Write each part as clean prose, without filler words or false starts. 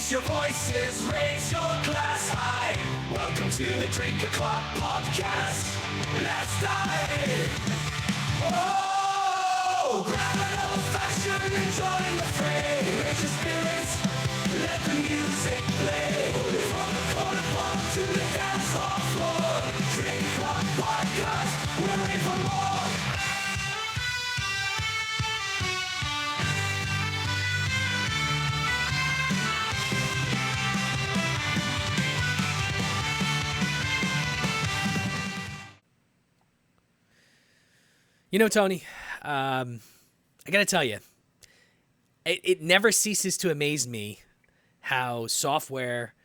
Raise your voices, raise your glass high. Welcome to the Drink O'Clock Podcast. Let's dive. Oh, grab an old fashioned and join the fray. Raise your spirits, let the music play. From the corner pub to the dance hall floor. Drink O'Clock Podcast, we're ready for more. You know, Tony, I got to tell you, it never ceases to amaze me how software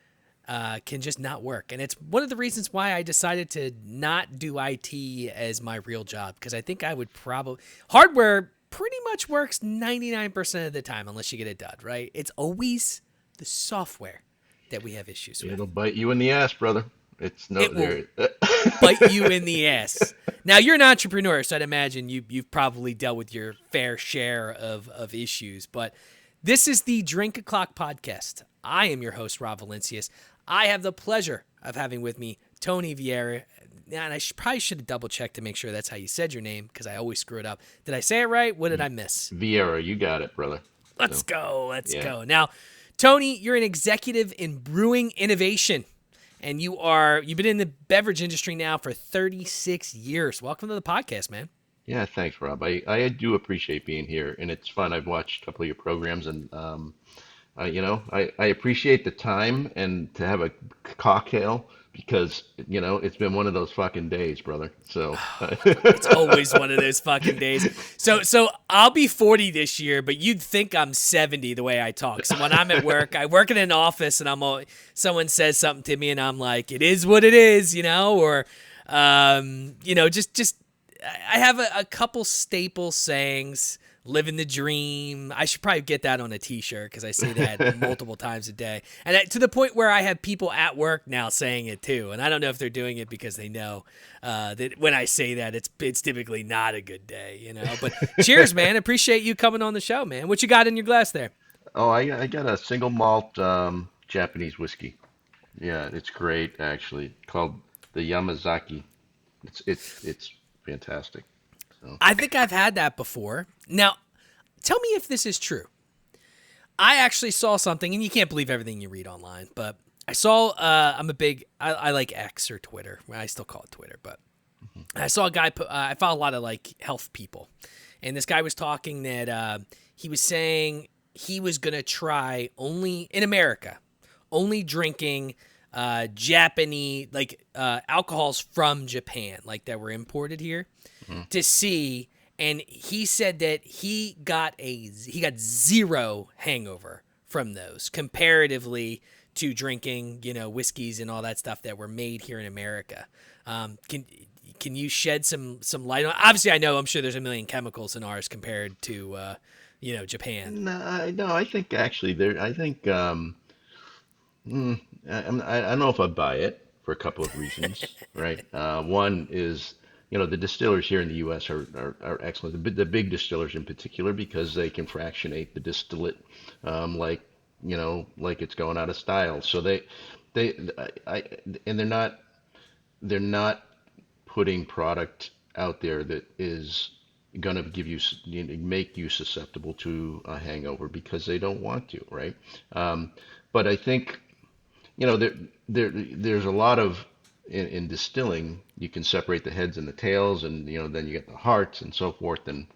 can just not work. And it's one of the reasons why I decided to not do IT as my real job, because I think I would probably... Hardware pretty much works 99% of the time unless you get it done, right? It's always the software that we have issues with. It'll bite you in the ass, brother. It's no... It will bite you in the ass. Now, you're an entrepreneur, so I'd imagine you've probably dealt with your fair share of issues. But this is the Drink O'Clock Podcast. I am your host, Rob Valencius. I have the pleasure of having with me Tony Vieira. And I probably should have double-checked to make sure that's how you said your name, because I always screw it up. Did I say it right? What did I miss? Vieira, you got it, brother. Let's go. Go. Now, Tony, you're an executive in brewing innovation. And you've been in the beverage industry now for 36 years. Welcome to the podcast, man. Yeah, thanks, Rob. I do appreciate being here, and it's fun. I've watched a couple of your programs, and I appreciate the time and to have a cocktail because it's been one of those fucking days, brother. So it's always one of those fucking days. So I'll be 40 this year, but you'd think I'm 70 the way I talk. So when I'm at work, I work in an office, and someone says something to me, and I'm like, "It is what it is," or just I have a couple staple sayings. Living the dream. I should probably get that on a t-shirt because I say that multiple times a day. And to the point where I have people at work now saying it too. And I don't know if they're doing it because they know that when I say that, it's typically not a good day, But cheers, man. Appreciate you coming on the show, man. What you got in your glass there? Oh, I got a single malt Japanese whiskey. Yeah, it's great, actually. Called the Yamazaki. It's fantastic. So. I think I've had that before. Now, tell me if this is true. I actually saw something, and you can't believe everything you read online, but I saw, I like X or Twitter. I still call it Twitter, but I saw a guy, I follow a lot of like health people, and this guy was talking that he was saying he was going to try only, in America, only drinking Japanese, alcohols from Japan, like that were imported here. To see, and he said that he got zero hangover from those comparatively to drinking, whiskeys and all that stuff that were made here in America. Can you shed some light on? Obviously, I'm sure there's a million chemicals in ours compared to Japan. No, I think actually I don't know if I buy it for a couple of reasons, right? One is. The distillers here in the U.S. are excellent. The big distillers in particular, because they can fractionate the distillate, like it's going out of style. So they're not putting product out there that is going to make you susceptible to a hangover because they don't want to, right? But I think there's a lot of in distilling, you can separate the heads and the tails, and then you get the hearts and so forth, and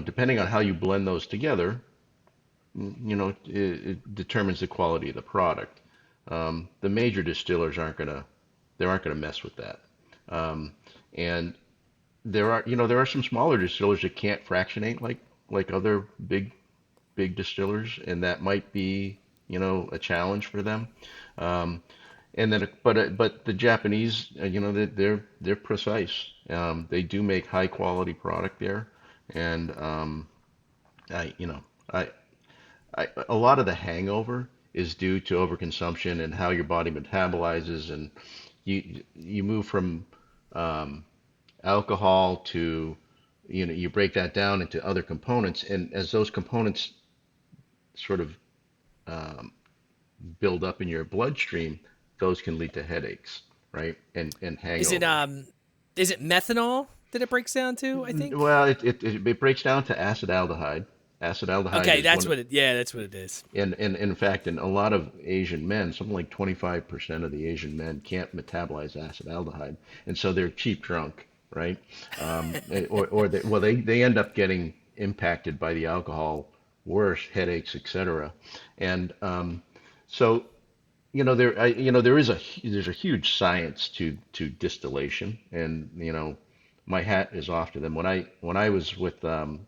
depending on how you blend those together, it determines the quality of the product. The major distillers aren't gonna mess with that, and there are some smaller distillers that can't fractionate like other big distillers, and that might be a challenge for them. And then, but the Japanese, they're precise. They do make high quality product there, and a lot of the hangover is due to overconsumption and how your body metabolizes, and you move from alcohol to you break that down into other components, and as those components sort of build up in your bloodstream, those can lead to headaches, right? And Is it hangovers. methanol that it breaks down to? I think. Well, it breaks down to acetaldehyde. Acetaldehyde Okay, is one that's of, what it. Yeah, that's what it is. and in fact, in a lot of Asian men, something like 25% of the Asian men can't metabolize acetaldehyde, and so they're cheap drunk, right? They end up getting impacted by the alcohol worse, headaches, etc. And so there's a huge science to distillation, and my hat is off to them. When I was with so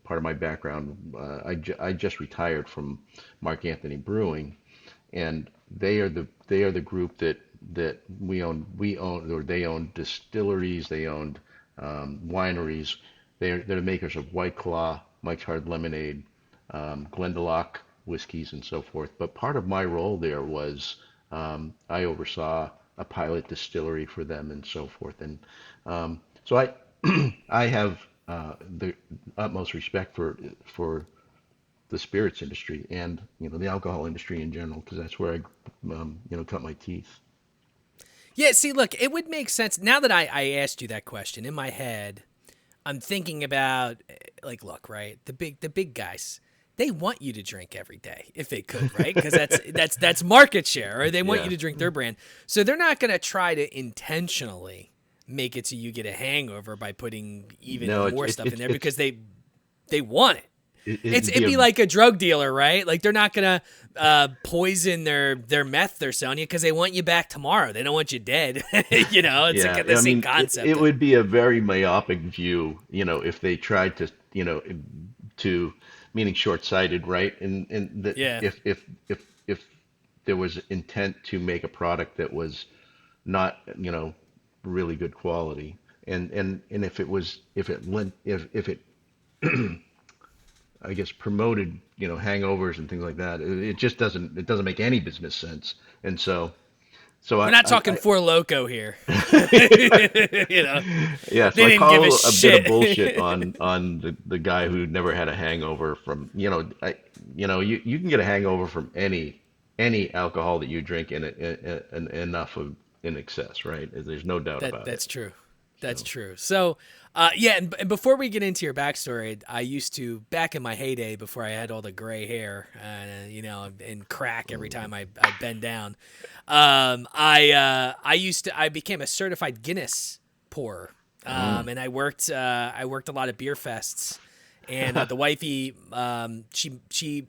part of my background, I just retired from Mark Anthony Brewing, and they are the group that we own, or they own distilleries, they owned wineries. They're the makers of White Claw, Mike's Hard Lemonade, Glendalough whiskeys, and so forth. But part of my role there was I oversaw a pilot distillery for them and so forth. And so I have the utmost respect for the spirits industry and the alcohol industry in general, because that's where I cut my teeth. Yeah. See, look, it would make sense now that I asked you that question in my head. I'm thinking about like, look, right, the big guys. They want you to drink every day if they could, right? Because that's market share, or they want you Yeah. to drink their brand. So they're not going to try to intentionally make it so you get a hangover by putting even No, more stuff in there because they want it. it'd be It'd be a like a drug dealer, right? Like they're not gonna poison their meth they're selling you because they want you back tomorrow. They don't want you dead. It's Yeah, like the I same mean, concept. it would be a very myopic view, if they tried to meaning short-sighted, right? And that Yeah, if there was intent to make a product that was not, really good quality, and if it I guess promoted, hangovers and things like that, it just doesn't make any business sense. And so we're I, not I, talking I Four Loco here. you know, Yeah, so they I didn't give a call a bit of bullshit shit. on the guy who never had a hangover from, you can get a hangover from any alcohol that you drink in enough of in excess, right? There's no doubt about it. That's true. That's So, true. So, yeah, and before we get into your backstory, I used to back in my heyday before I had all the gray hair, and crack every time I bend down. I became a certified Guinness pourer, mm. and I worked a lot of beer fests, and the wifey, she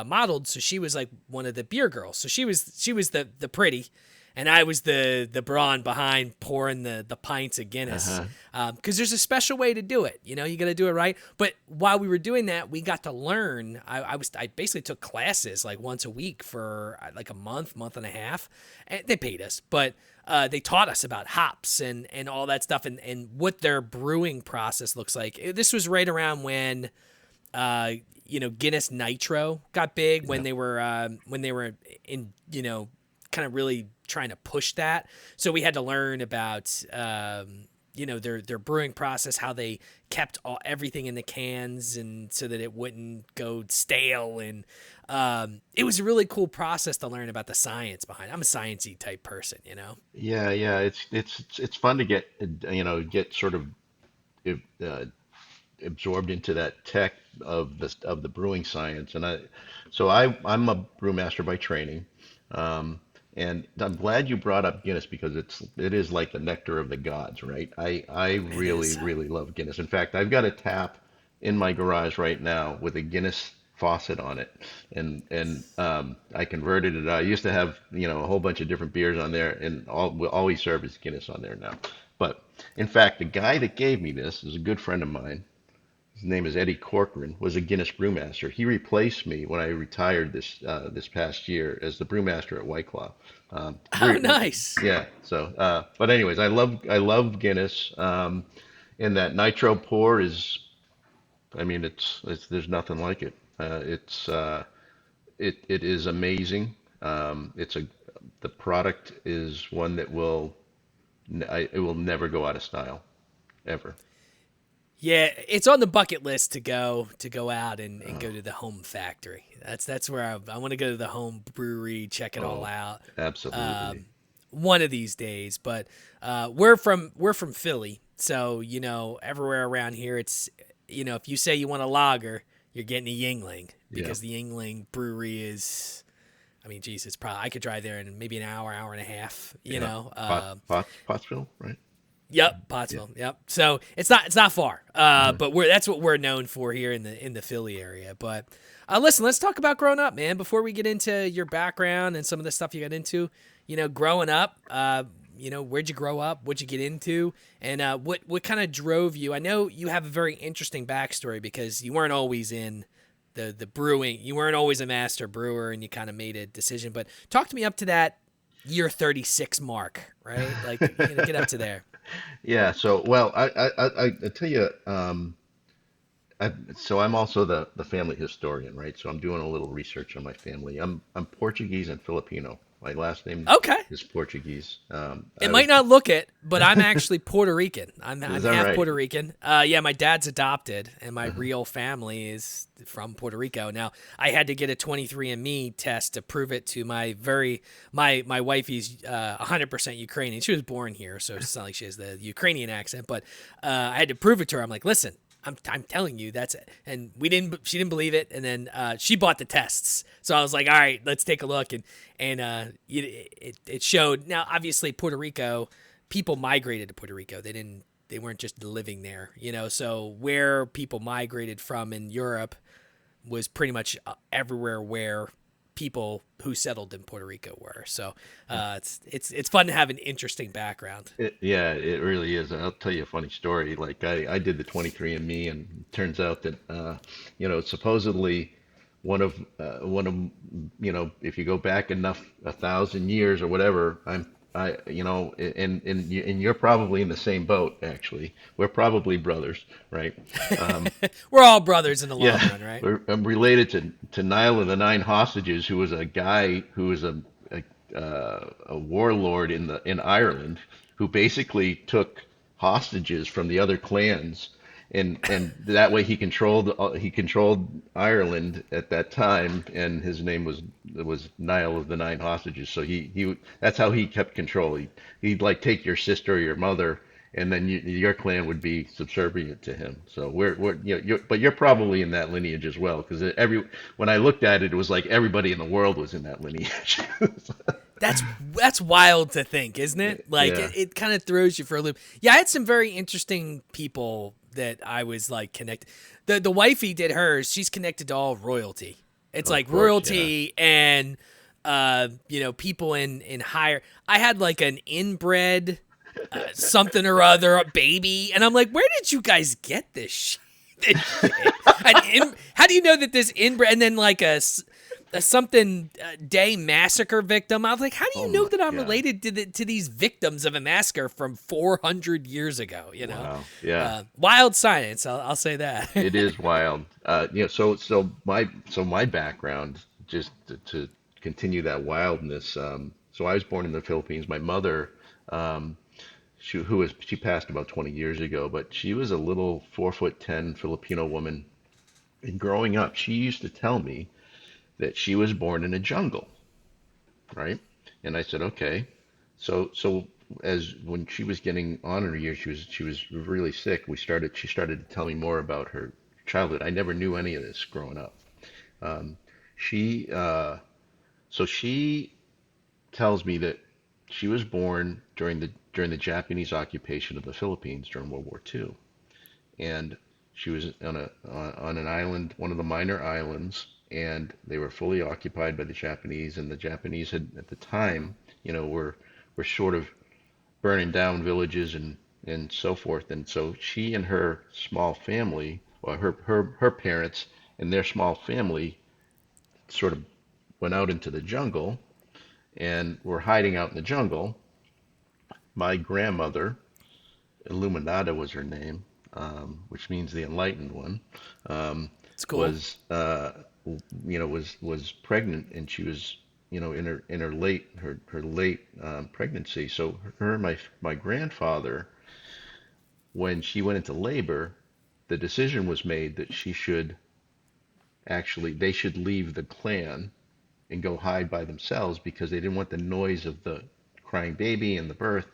modeled, so she was like one of the beer girls. So she was the pretty, and I was the brawn behind pouring the pints of Guinness. Uh-huh. Because there's a special way to do it. You got to do it right. But while we were doing that, we got to learn. I basically took classes like once a week for like a month and a half, and they paid us, but they taught us about hops and all that stuff and what their brewing process looks like. This was right around when Guinness Nitro got big, when Yep. they were in, kind of really trying to push that. So we had to learn about their brewing process, how they kept everything in the cans and so that it wouldn't go stale, and it was a really cool process to learn about the science behind it. I'm a sciencey type person. Yeah, yeah, it's fun to get sort of uh, absorbed into that tech of the brewing science. I'm a brewmaster by training. Um, and I'm glad you brought up Guinness because it is like the nectar of the gods, right? I It really, is. really love Guinness. In fact, I've got a tap in my garage right now with a Guinness faucet on it. And I converted it. I used to have, a whole bunch of different beers on there, and all we serve is Guinness on there now. But in fact, the guy that gave me this is a good friend of mine. His name is Eddie Corcoran, was a Guinness brewmaster. He replaced me when I retired this past year as the brewmaster at White Claw. Oh, nice. Yeah. But anyways, I love Guinness. And that nitro pour is, I mean, it's there's nothing like it. It is amazing. The product is one that it will never go out of style, ever. Yeah, it's on the bucket list to go out and go to the home factory. That's where I want to go to the home brewery, check it all Oh, out. absolutely. One of these days. But we're from Philly, so everywhere around here, it's if you say you want a lager, you're getting a Yingling Yeah. because the Yingling brewery is. I mean, geez, it's probably I could drive there in maybe an hour, hour and a half. Yeah. Pottsville, right? Yep, Yeah. Pottsville. Yep. So it's not far. Uh-huh. But that's what we're known for here in the Philly area. But listen, let's talk about growing up, man. Before we get into your background and some of the stuff you got into, growing up. Where'd you grow up? What'd you get into? And what kind of drove you? I know you have a very interesting backstory because you weren't always in the brewing. You weren't always a master brewer, and you kind of made a decision. But talk to me up to that year 36 mark, right? Like get up to there. Yeah. So, well, I tell you, so I'm also the family historian, right? So I'm doing a little research on my family. I'm Portuguese and Filipino. My last name Okay. is Portuguese. It I might was, not look it, but I'm actually Puerto Rican. I'm is that half right? Puerto Rican. Yeah, my dad's adopted, and my Uh-huh. real family is from Puerto Rico. Now, I had to get a 23andMe test to prove it to my wifey's 100% Ukrainian. She was born here, so it's not like she has the Ukrainian accent. But I had to prove it to her. I'm like, listen. I'm telling you that's it. And she didn't believe it. And then she bought the tests. So I was like, all right, let's take a look. And it showed. Now, obviously, Puerto Rico, people migrated to Puerto Rico. They weren't just living there, So where people migrated from in Europe was pretty much everywhere where people who settled in Puerto Rico were. So it's fun to have an interesting background. Yeah, it really is. And I'll tell you a funny story. Like I did the 23andMe, and it turns out that supposedly one of if you go back enough 1,000 years or whatever, and you're probably in the same boat. Actually, we're probably brothers, right? Um, We're all brothers in the long yeah, run, right? I'm related to Nile of the Nine Hostages, who was a guy who was a warlord in Ireland, who basically took hostages from the other clans, and that way he controlled Ireland at that time, and his name was Nile of the Nine Hostages. So he that's how he kept control. He'd like take your sister or your mother, and then your clan would be subservient to him. So but you're probably in that lineage as well, because when I looked at it, it was like everybody in the world was in that lineage. That's wild to think, isn't it? Like Yeah. it kind of throws you for a loop. Yeah, I had some very interesting people that I was like connected. The wifey did hers. She's connected to all royalty. It's Of like course, yeah. royalty and people in higher. I had like an inbred something or other, a baby, and I'm like, where did you guys get this shit? This shit? How do you know that this inbred and then like a something day massacre victim? I was like, how do Oh you know my that I'm God. related to these victims of a massacre from 400 years ago? Wow. Yeah. Wild science. I'll say that. It is wild. So my background, just to continue that wildness. So I was born in the Philippines. My mother, um, she passed about 20 years ago, but she was a little 4'10" Filipino woman. And growing up, she used to tell me that she was born in a jungle, right? And I said, okay. So as when she was getting on in her years, she was really sick. She started to tell me more about her childhood. I never knew any of this growing up. Um, she so she tells me that she was born during the Japanese occupation of the Philippines during World War II, and she was on an island, one of the minor islands, and they were fully occupied by the Japanese, and the Japanese had at the time, were sort of burning down villages and so forth. And so she and her small family, or her parents and their small family, sort of went out into the jungle and were hiding out in the jungle. My grandmother, Illuminata was her name, which means the enlightened one, um, It's cool. was was pregnant, and she was in her late pregnancy. So her and my grandfather, when she went into labor, the decision was made that they should leave the clan and go hide by themselves because they didn't want the noise of the crying baby and the birth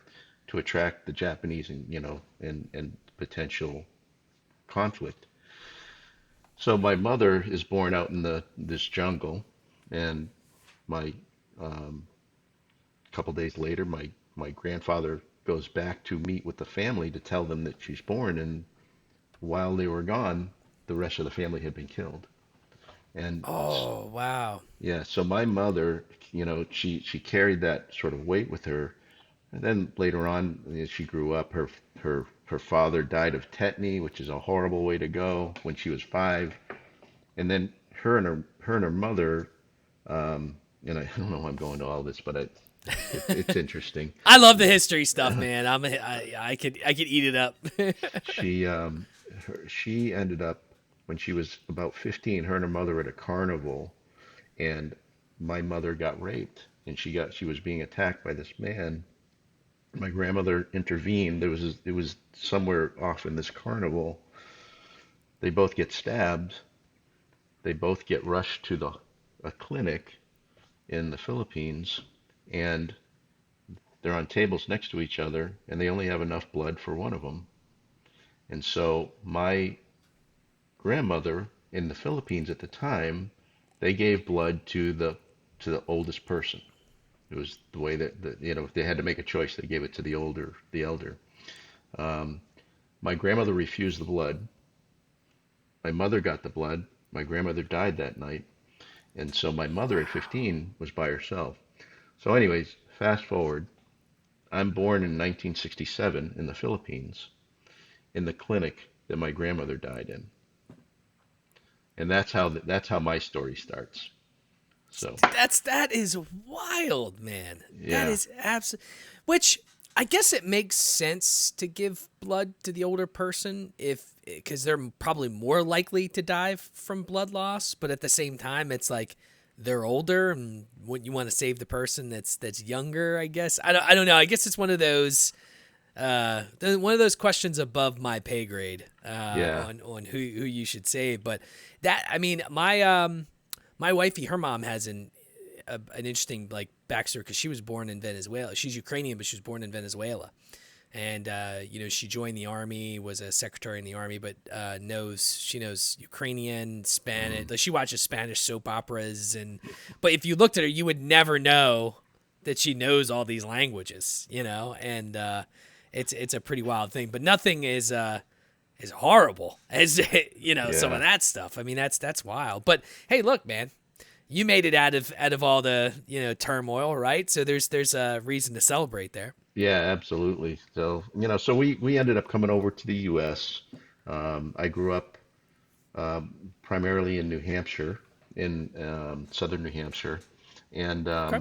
to attract the Japanese and and potential conflict. So my mother is born out in this jungle, and my couple days later, my grandfather goes back to meet with the family to tell them that she's born, and while they were gone, the rest of the family had been killed. And Oh, wow. yeah, so my mother, she carried that sort of weight with her. And then later on, as she grew up, her father died of tetany, which is a horrible way to go when she was 5. And then her and her mother, and I don't know why I'm going to all this, but it's interesting. I love the history stuff, man. I could eat it up. She ended up when she was about 15, her and her mother at a carnival, and my mother got raped, and she was being attacked by this man. My grandmother intervened. It was somewhere off in this carnival. They both get stabbed. They both get rushed to a clinic in the Philippines, and they're on tables next to each other, and they only have enough blood for one of them. And so my grandmother in the Philippines at the time, they gave blood to the oldest person. It was the way that if they had to make a choice, they gave it to the elder. Um, my grandmother refused the blood. My mother got the blood. My grandmother died that night, and so my mother at 15 was by herself. So, anyways, fast forward. I'm born in 1967 in the Philippines, in the clinic that my grandmother died in, and that's how my story starts. So, That is wild, man. That yeah, is absolute. Which I guess it makes sense to give blood to the older person if because they're probably more likely to die from blood loss. But at the same time, it's like they're older, and wouldn't you want to save the person that's younger? I guess I don't know. I guess it's one of those. One of those questions above my pay grade yeah, on who you should save, but that I mean my wifey, her mom has an interesting like backstory because she was born in Venezuela. She's Ukrainian, but she was born in Venezuela, and she joined the army, was a secretary in the army, but she knows Ukrainian, Spanish. Like, she watches Spanish soap operas, but if you looked at her, you would never know that she knows all these languages, and it's a pretty wild thing. But nothing is horrible as some of yeah, that stuff. I mean, that's wild. But hey, look, man, you made it out of all the turmoil, right? So there's a reason to celebrate there. yeah, absolutely. So, so we ended up coming over to the U.S. I grew up primarily in New Hampshire, in southern New Hampshire, and Okay.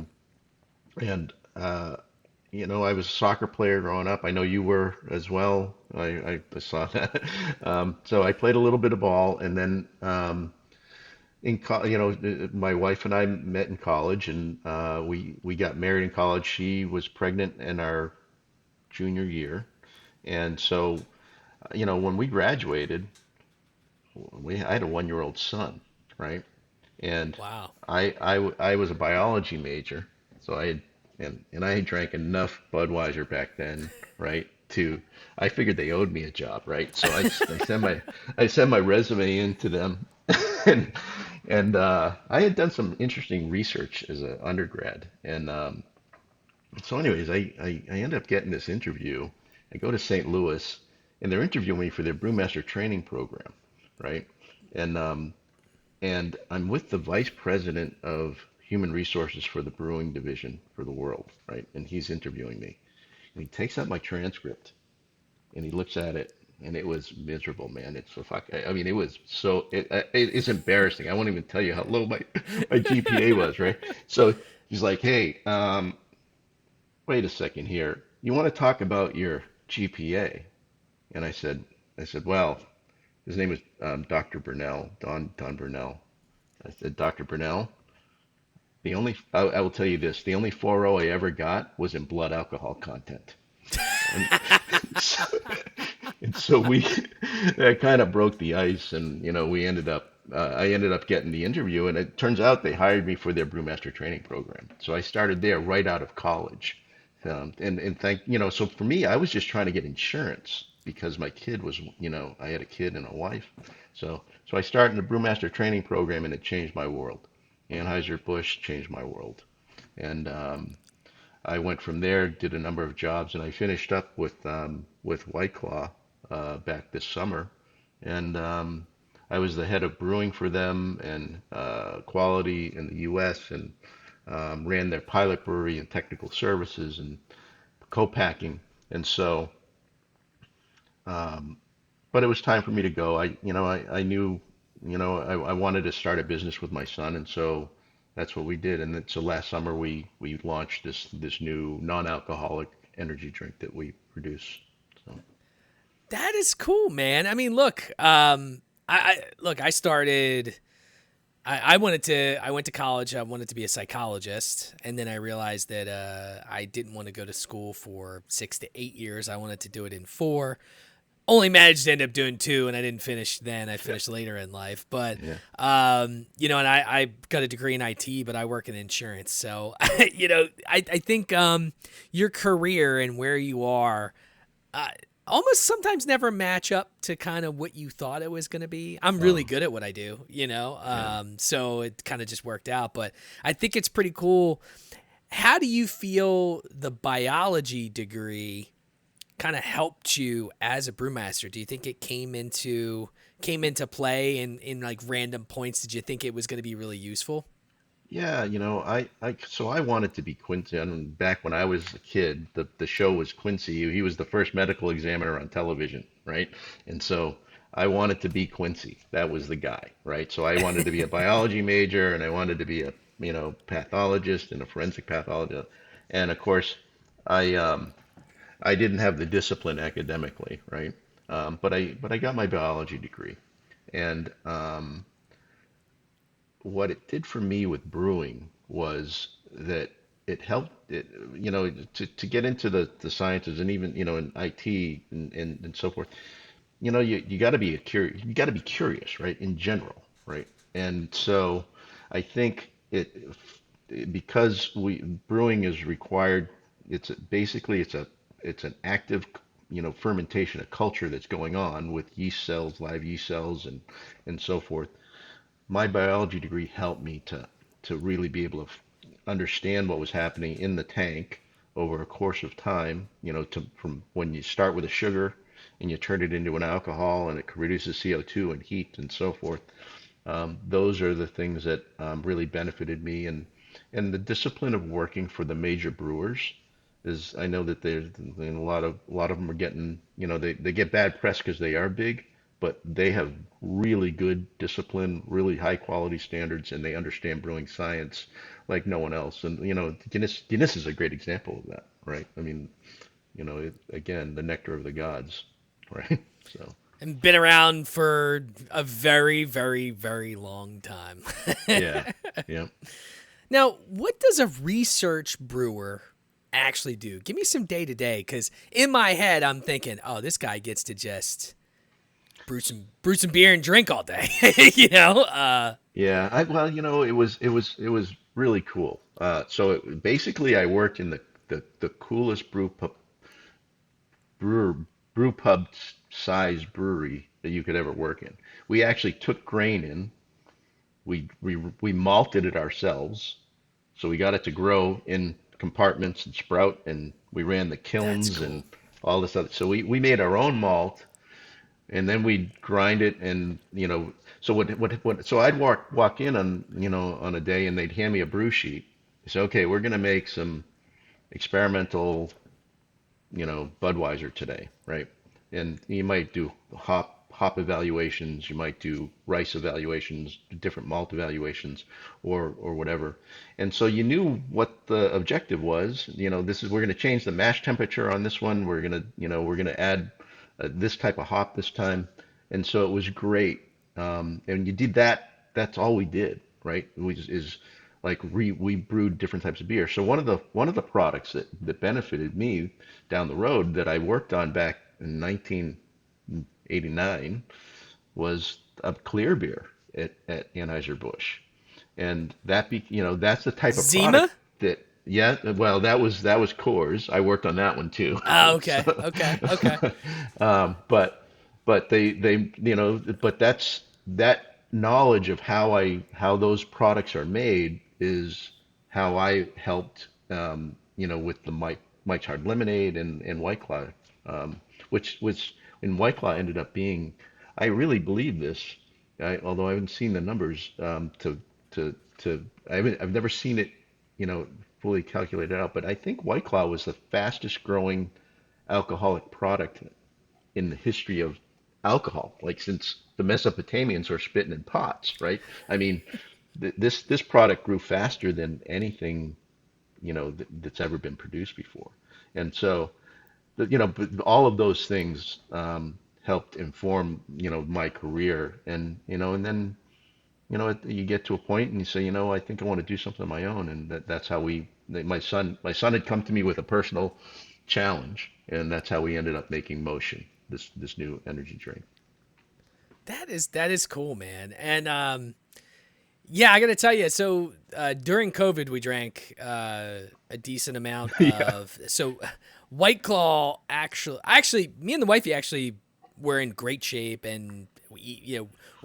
and I was a soccer player growing up. I know you were as well. I saw that. So I played a little bit of ball, and then my wife and I met in college, and we got married in college. She was pregnant in our junior year, and so when we graduated, I had a 1-year-old son, right? And Wow. I was a biology major, so I had drank enough Budweiser back then, right? I figured they owed me a job, right? So I sent my resume in to them, and I had done some interesting research as an undergrad, and so anyways, I end up getting this interview. I go to St. Louis, and they're interviewing me for their Brewmaster training program, right? And I'm with the vice president of human resources for the brewing division for the world, right? And he's interviewing me. And he takes out my transcript and he looks at it, and it was miserable, man. It's so I mean, it was it's embarrassing. I won't even tell you how low my GPA was, right? So he's like, "Hey, wait a second here. You want to talk about your GPA?" And I said, "Well, his name is Dr. Burnell, Don Burnell." I said, "Dr. Burnell, I will tell you this, the only 4.0 I ever got was in blood alcohol content." And so, And so we that kind of broke the ice, and we ended up I ended up getting the interview, and it turns out they hired me for their brewmaster training program. So I started there right out of college. And thank so for me, I was just trying to get insurance because my kid was, I had a kid and a wife. So I started in the brewmaster training program, and it changed my world. Anheuser-Busch changed my world. And I went from there, did a number of jobs, and I finished up with White Claw back this summer. And I was the head of brewing for them and quality in the U.S. and ran their pilot brewery and technical services and co-packing. And so, um, but it was time for me to go. I knew, I wanted to start a business with my son, and so that's what we did. And then, so last summer we launched this new non-alcoholic energy drink that we produce. So That is cool, man. I mean, look, look, I started. I went to college. I wanted to be a psychologist, and then I realized that I didn't want to go to school for 6 to 8 years. I wanted to do it in 4. Only managed to end up doing 2, and I didn't finish then. I finished later in life. But, yeah, and I got a degree in IT, but I work in insurance. So, I think your career and where you are uh, almost sometimes never match up to kind of what you thought it was going to be. I'm really oh good at what I do, yeah. so it kind of just worked out. But I think it's pretty cool. How do you feel the biology degree kind of helped you as a brewmaster? Do you think it came into play in like random points? Did you think it was going to be really useful? Yeah, so I wanted to be Quincy. And back when I was a kid, the show was Quincy. He was the first medical examiner on television, right? And so I wanted to be Quincy. That was the guy, right? So I wanted to be a biology major, and I wanted to be a, pathologist and a forensic pathologist. And of course, I I didn't have the discipline academically, right? But I got my biology degree, and what it did for me with brewing was that it helped it, to get into the sciences, and even in IT and so forth. You got to be you got to be curious, right? In general, right? And so I think because we brewing is required. Basically it's an active fermentation, a culture that's going on with yeast cells, live yeast cells, and so forth. My biology degree helped me to really be able to understand what was happening in the tank over a course of time, from when you start with a sugar and you turn it into an alcohol and it reduces CO2 and heat and so forth. Those are the things that really benefited me, and the discipline of working for the major brewers is, I know that there's a lot of them are getting, they get bad press because they are big, but they have really good discipline, really high quality standards, and they understand brewing science like no one else. And Guinness is a great example of that, right? I mean, again, the nectar of the gods, right? So And been around for a very, very, very long time. yeah, yeah. Now, what does a research brewer actually do? Give me some day to day, because in my head, I'm thinking, oh, this guy gets to just brew some beer and drink all day. you know. Yeah, well, it was really cool. Basically, I worked in the coolest brewer brew pub size brewery that you could ever work in. We actually took grain in, we malted it ourselves, so we got it to grow in compartments and sprout, and we ran the That's kilns and cool. all this other. So we made our own malt, and then we'd grind it, and so so I'd walk in on on a day, and they'd hand me a brew sheet. They say, okay, we're gonna make some experimental, Budweiser today, right? And you might do hop evaluations, you might do rice evaluations, different malt evaluations, or whatever. And so you knew what the objective was. This is, we're going to change the mash temperature on this one. We're going to add this type of hop this time. And so it was great. And you did that. That's all we did, right? Is like we brewed different types of beer. So one of the products that benefited me down the road that I worked on back in '89 was a clear beer at Anheuser-Busch. And that's the type of Zima? product that, yeah, well, that was Coors. I worked on that one too. Oh, okay, So, okay, okay. but but that knowledge of how those products are made is how I helped, with the Mike's Hard Lemonade and White Claw, which in White Claw ended up being, I really believe this, although I haven't seen the numbers, I've never seen it, you know, fully calculated out, but I think White Claw was the fastest growing alcoholic product in the history of alcohol, like since the Mesopotamians were spitting in pots, right? I mean, this product grew faster than anything, that's ever been produced before. And so, but all of those things helped inform, my career, and then, you get to a point and you say, I think I want to do something on my own, and that's how my son had come to me with a personal challenge, and that's how we ended up making Motion, this new energy drink. That is cool, man. And yeah, I got to tell you. So during COVID, we drank a decent amount Yeah. of. So White Claw actually, me and the wifey actually were in great shape, and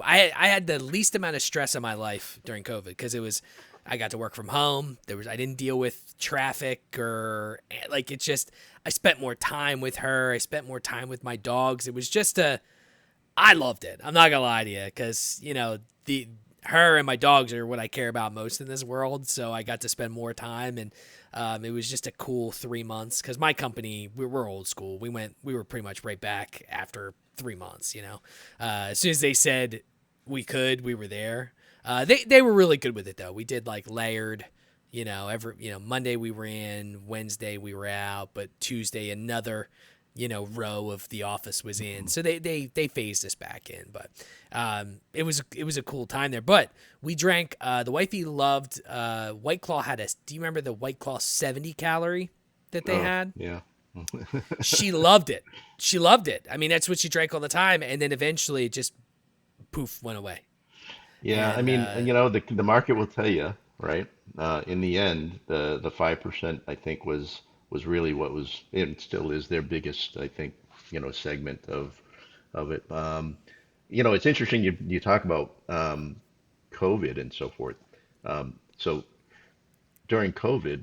I had the least amount of stress in my life during COVID because I got to work from home. I didn't deal with traffic or like it's just I spent more time with her. I spent more time with my dogs. It was just I loved it. I'm not gonna lie to you, because the her and my dogs are what I care about most in this world. So I got to spend more time, and it was just a cool 3 months. Because my company, we're old school. We were pretty much right back after 3 months. As soon as they said we were there. They were really good with it though. We did like layered. Monday we were in, Wednesday we were out, but Tuesday another row of the office was in. So they phased us back in, but it was a cool time there. But we drank. The wifey loved White Claw. Do you remember the White Claw 70 calorie that they Oh, had? yeah. She loved it. She loved it. I mean, that's what she drank all the time, and then eventually it just poof went away. Yeah, I And mean, the market will tell you, right? In the end, the 5%, I think, was really what was, it still is their biggest, I think, segment of it. It's interesting you talk about COVID and so forth. So during COVID,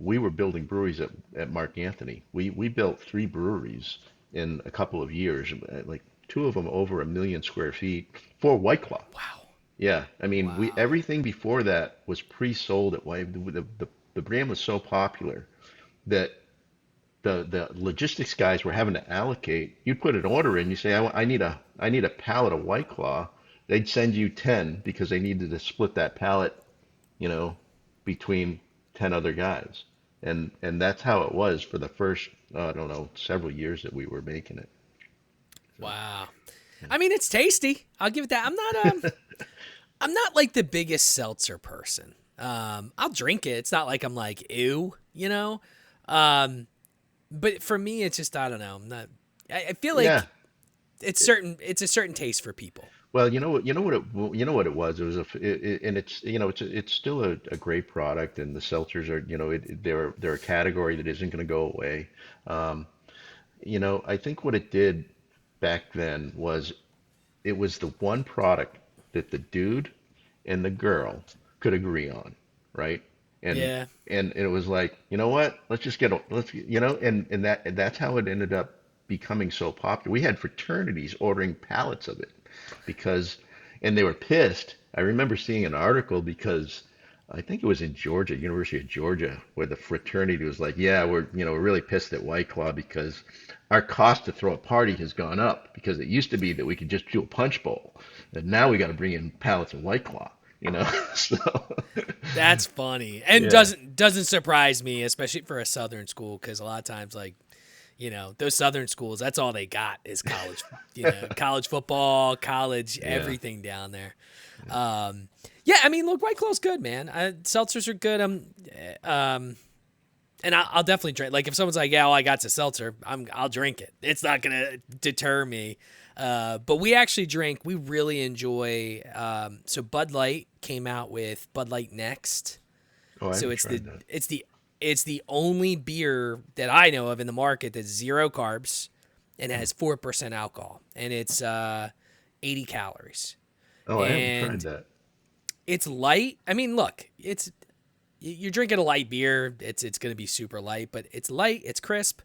we were building breweries at Mark Anthony. We built three breweries in a couple of years, like two of them over 1 million square feet for White Claw. wow, Yeah, I mean, we wow, everything before that was pre-sold at White. The brand was so popular that the logistics guys were having to allocate. You'd put an order in, you say, I need a pallet of White Claw. They'd send you 10 because they needed to split that pallet, you know, between 10 other guys. And that's how it was for the first, I don't know, several years that we were making it. So, wow. I mean, it's tasty. I'll give it that. I'm not like the biggest seltzer person. I'll drink it. It's not like I'm like ew, Um, but for me, it's just I don't know. I'm not. I feel yeah. like it's a certain taste for people. Well, you know what it was. It was and it's still a great product, and the seltzers are, they're a category that isn't going to go away. Um, I think what it did back then was it was the one product that the dude and the girl could agree on, right? And Yeah. and it was like, you know what? Let's just get a let's and that's how it ended up becoming so popular. We had fraternities ordering pallets of it because and they were pissed. I remember seeing an article because I think it was in Georgia, University of Georgia, where the fraternity was like, yeah, we're really pissed at White Claw because our cost to throw a party has gone up because it used to be that we could just do a punch bowl, and now we got to bring in pallets of White Claw, So, That's funny, and yeah, doesn't surprise me, especially for a Southern school, because a lot of times, like those Southern schools, that's all they got is college, college football, college yeah, everything down there. Yeah, I mean, look, White Claw's good, man. Seltzers are good. And I'll definitely drink. Like if someone's like, "Yeah, all I got's a seltzer," I'll drink it. It's not gonna deter me. But we actually drink. We really enjoy. So Bud Light came out with Bud Light Next. Oh, I So haven't tried that. it's the only beer that I know of in the market that's 0 carbs and has 4% alcohol, and it's 80 calories. Oh, I haven't tried And that. it's light. I mean, look, you're drinking a light beer. It's going to be super light, but it's light. It's crisp.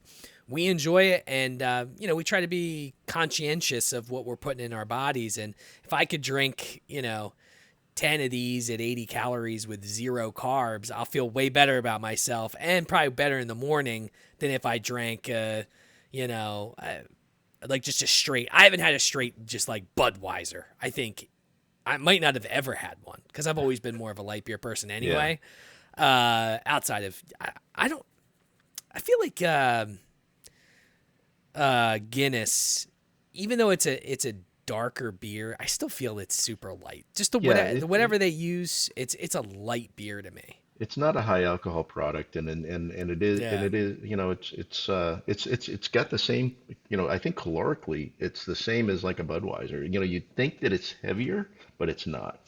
We enjoy it, and we try to be conscientious of what we're putting in our bodies. And if I could drink, 10 of these at 80 calories with 0 carbs, I'll feel way better about myself, and probably better in the morning than if I drank, like just a straight. I haven't had a straight just like Budweiser. I think I might not have ever had one because I've always been more of a light beer person anyway. Outside of, I feel like Guinness, even though it's a darker beer, I still feel it's super light. Just whatever they use, it's a light beer to me. It's not a high alcohol product, and it is, Yeah. it's got the same, I think calorically it's the same as like a Budweiser. You'd think that it's heavier, but it's not.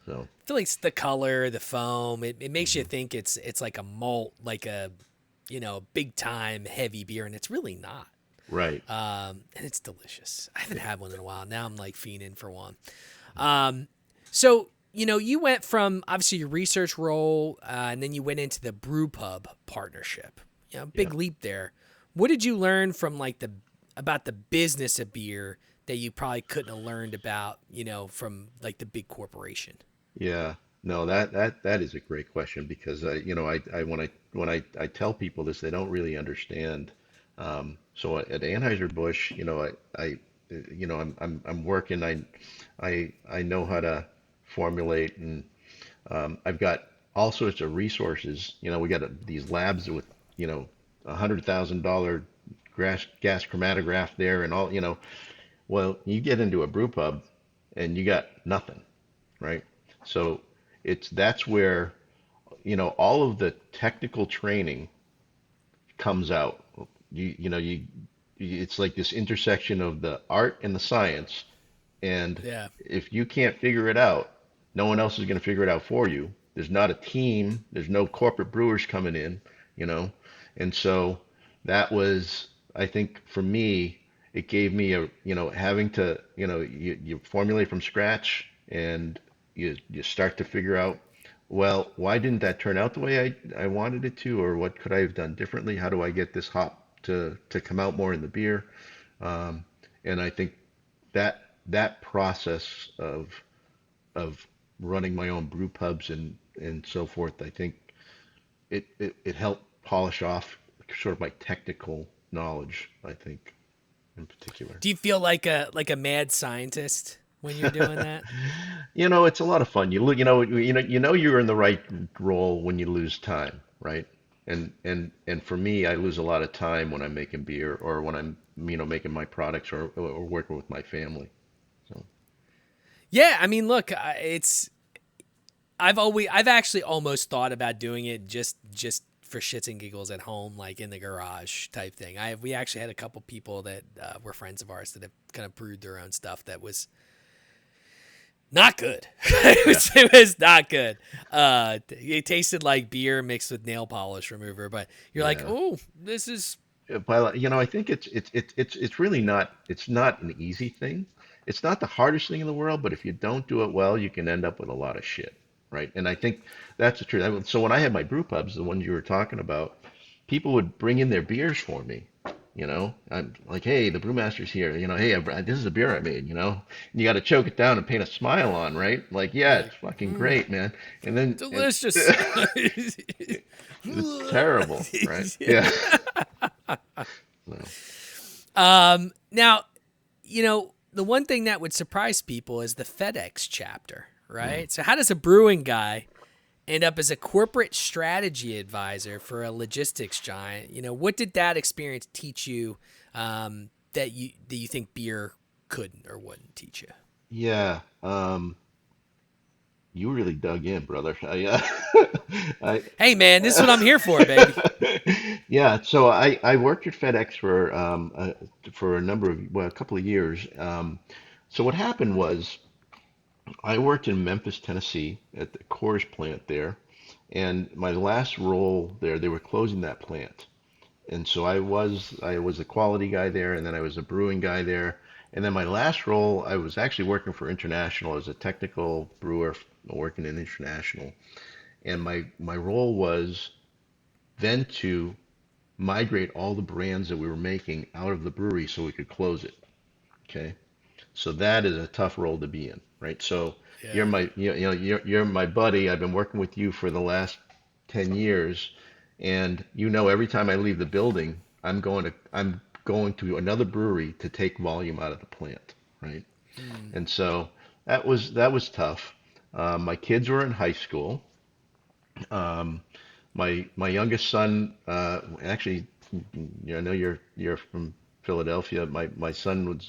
So, I feel like it's the color, the foam. It makes you mhm. think it's like a malt, like a big time heavy beer, and it's really not. Right. And it's delicious. I haven't had one in a while. Now I'm like fiending for one. So you went from obviously your research role, and then you went into the brew pub partnership. Yeah. Big leap there. What did you learn from about the business of beer that you probably couldn't have learned about, from like the big corporation? Yeah. No, that is a great question because I when I tell people this, they don't really understand. So at Anheuser-Busch, I'm working. I know how to formulate, and I've got all sorts of resources. We got these labs with $100,000 gas chromatograph there, and all. Well, you get into a brew pub, and you got nothing, right? So that's where all of the technical training comes out. It's like this intersection of the art and the science, and Yeah. if you can't figure it out, no one else is going to figure it out for you. There's not a team, there's no corporate brewers coming in, you know. And so that was, I think for me, it gave me having to, you formulate from scratch, and you start to figure out, well, why didn't that turn out the way I wanted it to, or what could I have done differently? How do I get this hop to come out more in the beer? And I think that process of running my own brew pubs and so forth, I think it helped polish off sort of my technical knowledge, I think, in particular. Do you feel like a mad scientist when you're doing that? It's a lot of fun. You're in the right role when you lose time, right? And for me, I lose a lot of time when I'm making beer or when I'm, making my products or working with my family. So, Yeah, I mean, look, I've actually almost thought about doing it just for shits and giggles at home, like in the garage type thing. We actually had a couple people that were friends of ours that have kind of brewed their own stuff that was not good. it yeah. was it was not good. It tasted like beer mixed with nail polish remover, but you're like, Yeah. oh, this is But I think it's really not, it's not an easy thing. It's not the hardest thing in the world, but if you don't do it well, you can end up with a lot of shit, right? And I think that's the truth. So when I had my brew pubs, the ones you were talking about, people would bring in their beers for me. I'm like, hey, the brewmaster's here. Hey, this is a beer I made. And you got to choke it down and paint a smile on, right? Like, yeah, like it's fucking great, man. And then delicious. it's terrible, right? Yeah. So, Now, the one thing that would surprise people is the FedEx chapter, mm. right? So how does a brewing guy end up as a corporate strategy advisor for a logistics giant? What did that experience teach you that you think beer couldn't or wouldn't teach you? Yeah. You really dug in, brother. I Hey, man, this is what I'm here for, baby. yeah. So I worked at FedEx for a number of, well, a couple of years. So what happened was I worked in Memphis, Tennessee at the Coors plant there, and my last role there, they were closing that plant. And so I was a quality guy there, and then I was a brewing guy there. And then my last role, I was actually working for International as a technical brewer working in International. And my role was then to migrate all the brands that we were making out of the brewery so we could close it. Okay. So that is a tough role to be in, right? So you're Yeah. my you're my buddy. I've been working with you for the last 10 years, and every time I leave the building, I'm going to another brewery to take volume out of the plant, right? Mm. And so that was tough. My kids were in high school. Um, my youngest son, actually, I know you're from Philadelphia. My son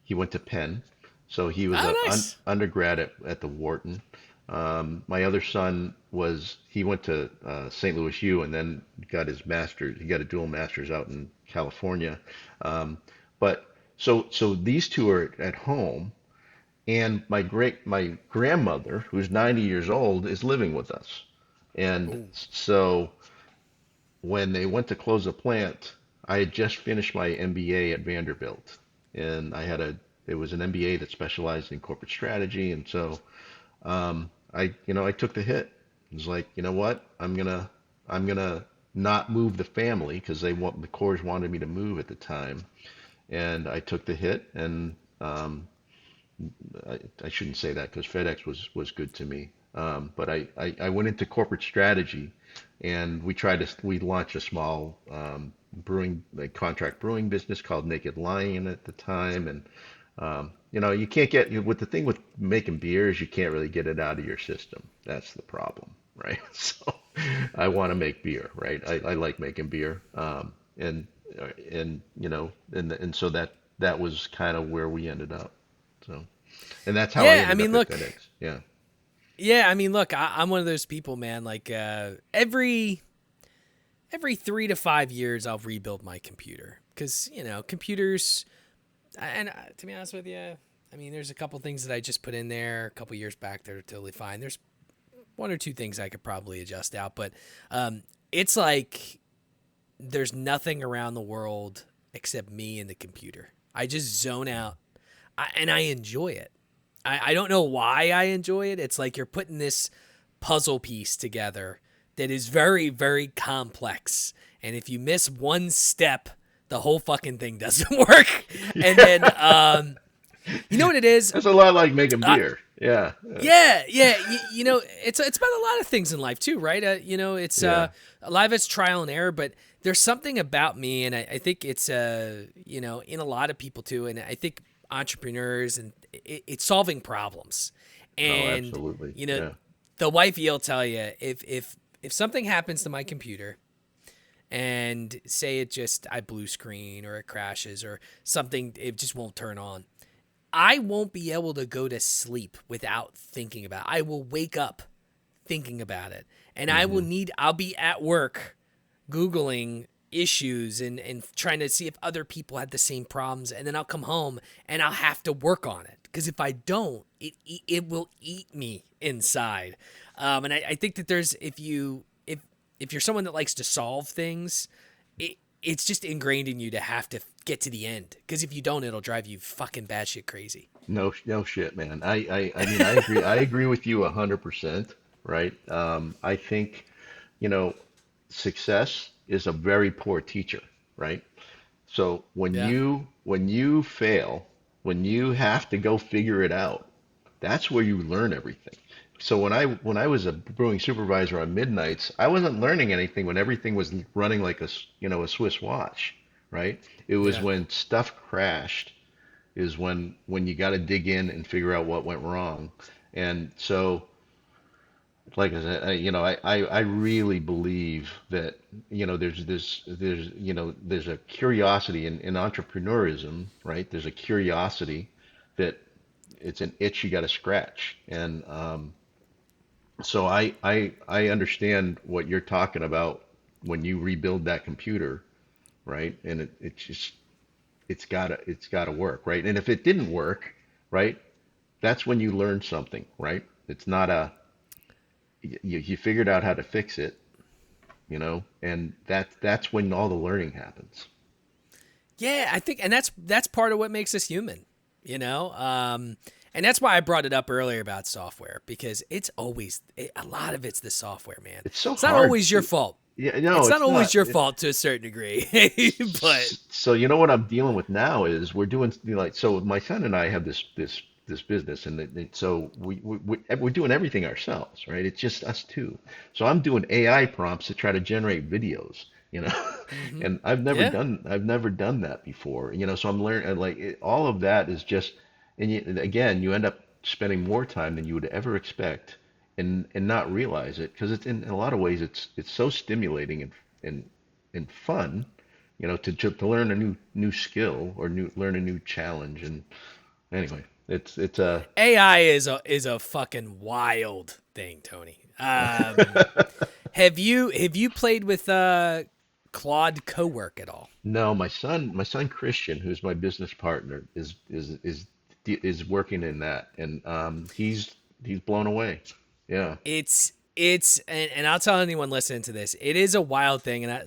he went to Penn, so he was Oh, a nice. undergrad at the Wharton. My other son he went to St. Louis U and then got his master's. He got a dual master's out in California. But so these two are at home, and my grandmother, who's 90 years old, is living with us. And Oh, so when they went to close the plant, I had just finished my MBA at Vanderbilt, and it was an MBA that specialized in corporate strategy, and so I took the hit. It was like, you know what? I'm gonna not move the family because the Coors wanted me to move at the time, and I took the hit, and I shouldn't say that because FedEx was good to me. But I went into corporate strategy, and we launched a small brewing, like contract brewing business called Naked Lion at the time. And you can't with the thing with making beers, you can't really get it out of your system. That's the problem, right? So I want to make beer, right? I like making beer, and so that was kind of where we ended up. So, and that's how I yeah. I ended mean, up at look. FedEx. Yeah. Yeah, I mean, look. I'm one of those people, man. Like every 3 to 5 years, I'll rebuild my computer because computers. And to be honest with you, I mean, there's a couple things that I just put in there a couple years back that are totally fine. There's one or two things I could probably adjust out, but it's like there's nothing around the world except me and the computer. I just zone out, and I enjoy it. I don't know why I enjoy it. It's like you're putting this puzzle piece together that is very, very complex. And if you miss one step, the whole fucking thing doesn't work. And then, you know what it is? That's a lot like making Uh, beer. Yeah. yeah, yeah. It's about a lot of things in life too, right? It's Yeah. a lot of it's trial and error, but there's something about me, and I think it's in a lot of people too, and I think entrepreneurs and it's solving problems, Oh, and absolutely. you know, Yeah. the wifey will tell you if something happens to my computer and say I blue screen or it crashes or something, it just won't turn on. I won't be able to go to sleep without thinking about it. I will wake up thinking about it. And Hmm. I'll be at work Googling issues and trying to see if other people had the same problems. And then I'll come home and I'll have to work on it. Because if I don't, it will eat me inside. And I think that if you're someone that likes to solve things, it's just ingrained in you to have to get to the end. Because if you don't, it'll drive you fucking batshit crazy. No, no shit, man. I mean, I agree. I agree with you 100%, right? I think, you know, success is a very poor teacher, right? So Yeah. when you fail, when you have to go figure it out, that's where you learn everything. So when I was a brewing supervisor on midnights, I wasn't learning anything when everything was running like a Swiss watch, right? It was Yeah. when stuff crashed is when you got to dig in and figure out what went wrong. And so, like I said, I really believe that there's a curiosity in entrepreneurism, right? There's a curiosity that it's an itch you got to scratch. And so I understand what you're talking about when you rebuild that computer, right? And it's just it's gotta work, right? And if it didn't work, right, that's when you learn something, right? It's not a you figured out how to fix it, and that's when all the learning happens. Yeah, I think, and that's part of what makes us human, you know. And that's why I brought it up earlier about software, because it's always a lot of it's the software, man. It's so It's not hard. always your fault. Yeah, no, It's not it's always not. your fault to a certain degree, but So you know what I'm dealing with now is we're doing like so my son and I have this business and so we're doing everything ourselves, right? It's just us two. So I'm doing AI prompts to try to generate videos, hmm and yeah, I've never done that before, so I'm learning like all of that is just and again you end up spending more time than you would ever expect and not realize it because it's in a lot of ways it's so stimulating and and fun, to learn a new skill or learn a new challenge. And anyway, it's a AI is a fucking wild thing, Tony. Have you played with Claude Cowork at all? no, my son Christian, who's my business partner, is working in that, and he's blown away. Yeah. And I'll tell anyone listening to this, it is a wild thing. And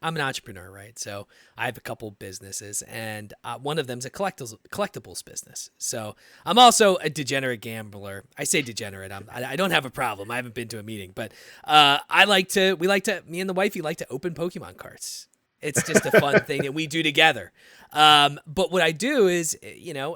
I'm an entrepreneur, right? So I have a couple businesses, and one of them's a collectibles business. So I'm also a degenerate gambler. I say degenerate. I don't have a problem. I haven't been to a meeting, but me and the wifey like to open Pokemon cards. It's just a fun thing that we do together. But what I do is,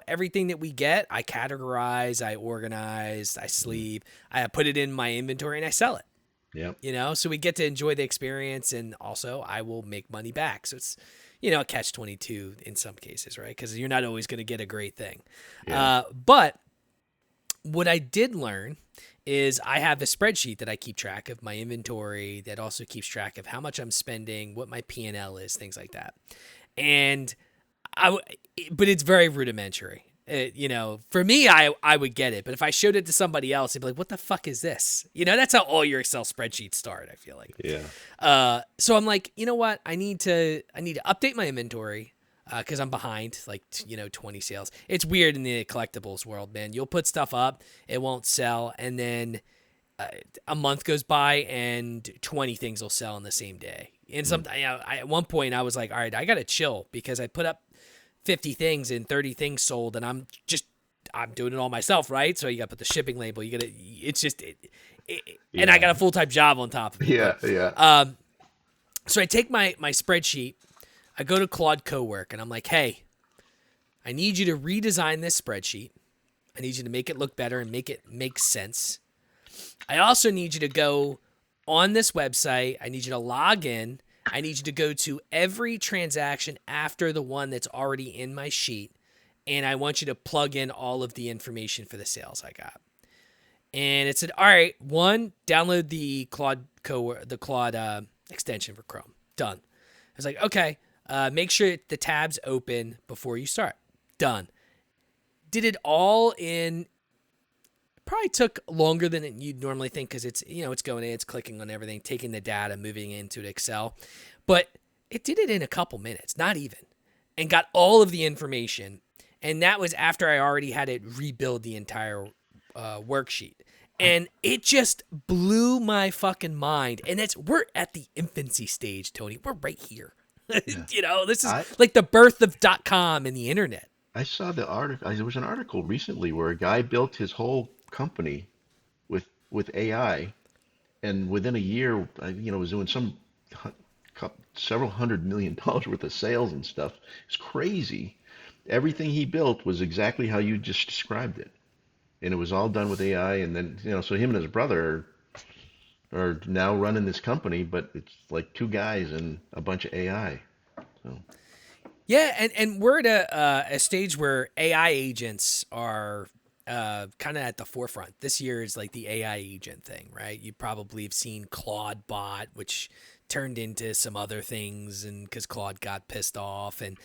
everything that we get, I categorize, I organize, I sleeve, I put it in my inventory, and I sell it. Yep. So we get to enjoy the experience, and also I will make money back. So it's, a catch 22 in some cases, right? Because you're not always going to get a great thing. Yeah. But what I did learn is I have a spreadsheet that I keep track of my inventory that also keeps track of how much I'm spending, what my P&L is, things like that. And but it's very rudimentary. For me, I would get it, but if I showed it to somebody else, they'd be like, "What the fuck is this?" That's how all your Excel spreadsheets start. I feel like. Yeah. So I'm like, you know what? I need to update my inventory because I'm behind, like 20 sales. It's weird in the collectibles world, man. You'll put stuff up, it won't sell, and then a month goes by and 20 things will sell in the same day. And at one point I was like, all right, I gotta chill because I put up 50 things and 30 things sold, and I'm doing it all myself, right? So you got to put the shipping label. It's just, and I got a full-time job on top of it. Yeah. But, Yeah. so I take my spreadsheet, I go to Claude Cowork, and I'm like, hey, I need you to redesign this spreadsheet. I need you to make it look better and make it make sense. I also need you to go on this website. I need you to log in. I need you to go to every transaction after the one that's already in my sheet, and I want you to plug in all of the information for the sales I got. And it said, all right, one, download the Claude extension for Chrome. Done. I was like, okay, make sure the tab's open before you start. Done. Did it all in, probably took longer than you'd normally think because it's going in, it's clicking on everything, taking the data, moving it into Excel. But it did it in a couple minutes, not even, and got all of the information. And that was after I already had it rebuild the entire worksheet. And it just blew my fucking mind. And we're at the infancy stage, Tony. We're right here. Yeah. This is like the birth of .com and the internet. I saw the article. There was an article recently where a guy built his whole company with AI, and within a year, was doing several $100 million worth of sales and stuff. It's crazy. Everything he built was exactly how you just described it, and it was all done with AI. And then, so him and his brother are now running this company, but it's like two guys and a bunch of AI. So. Yeah, and we're at a stage where AI agents are kind of at the forefront. This year is like the AI agent thing, right? You probably have seen Claude Bot, which turned into some other things, and because Claude got pissed off, and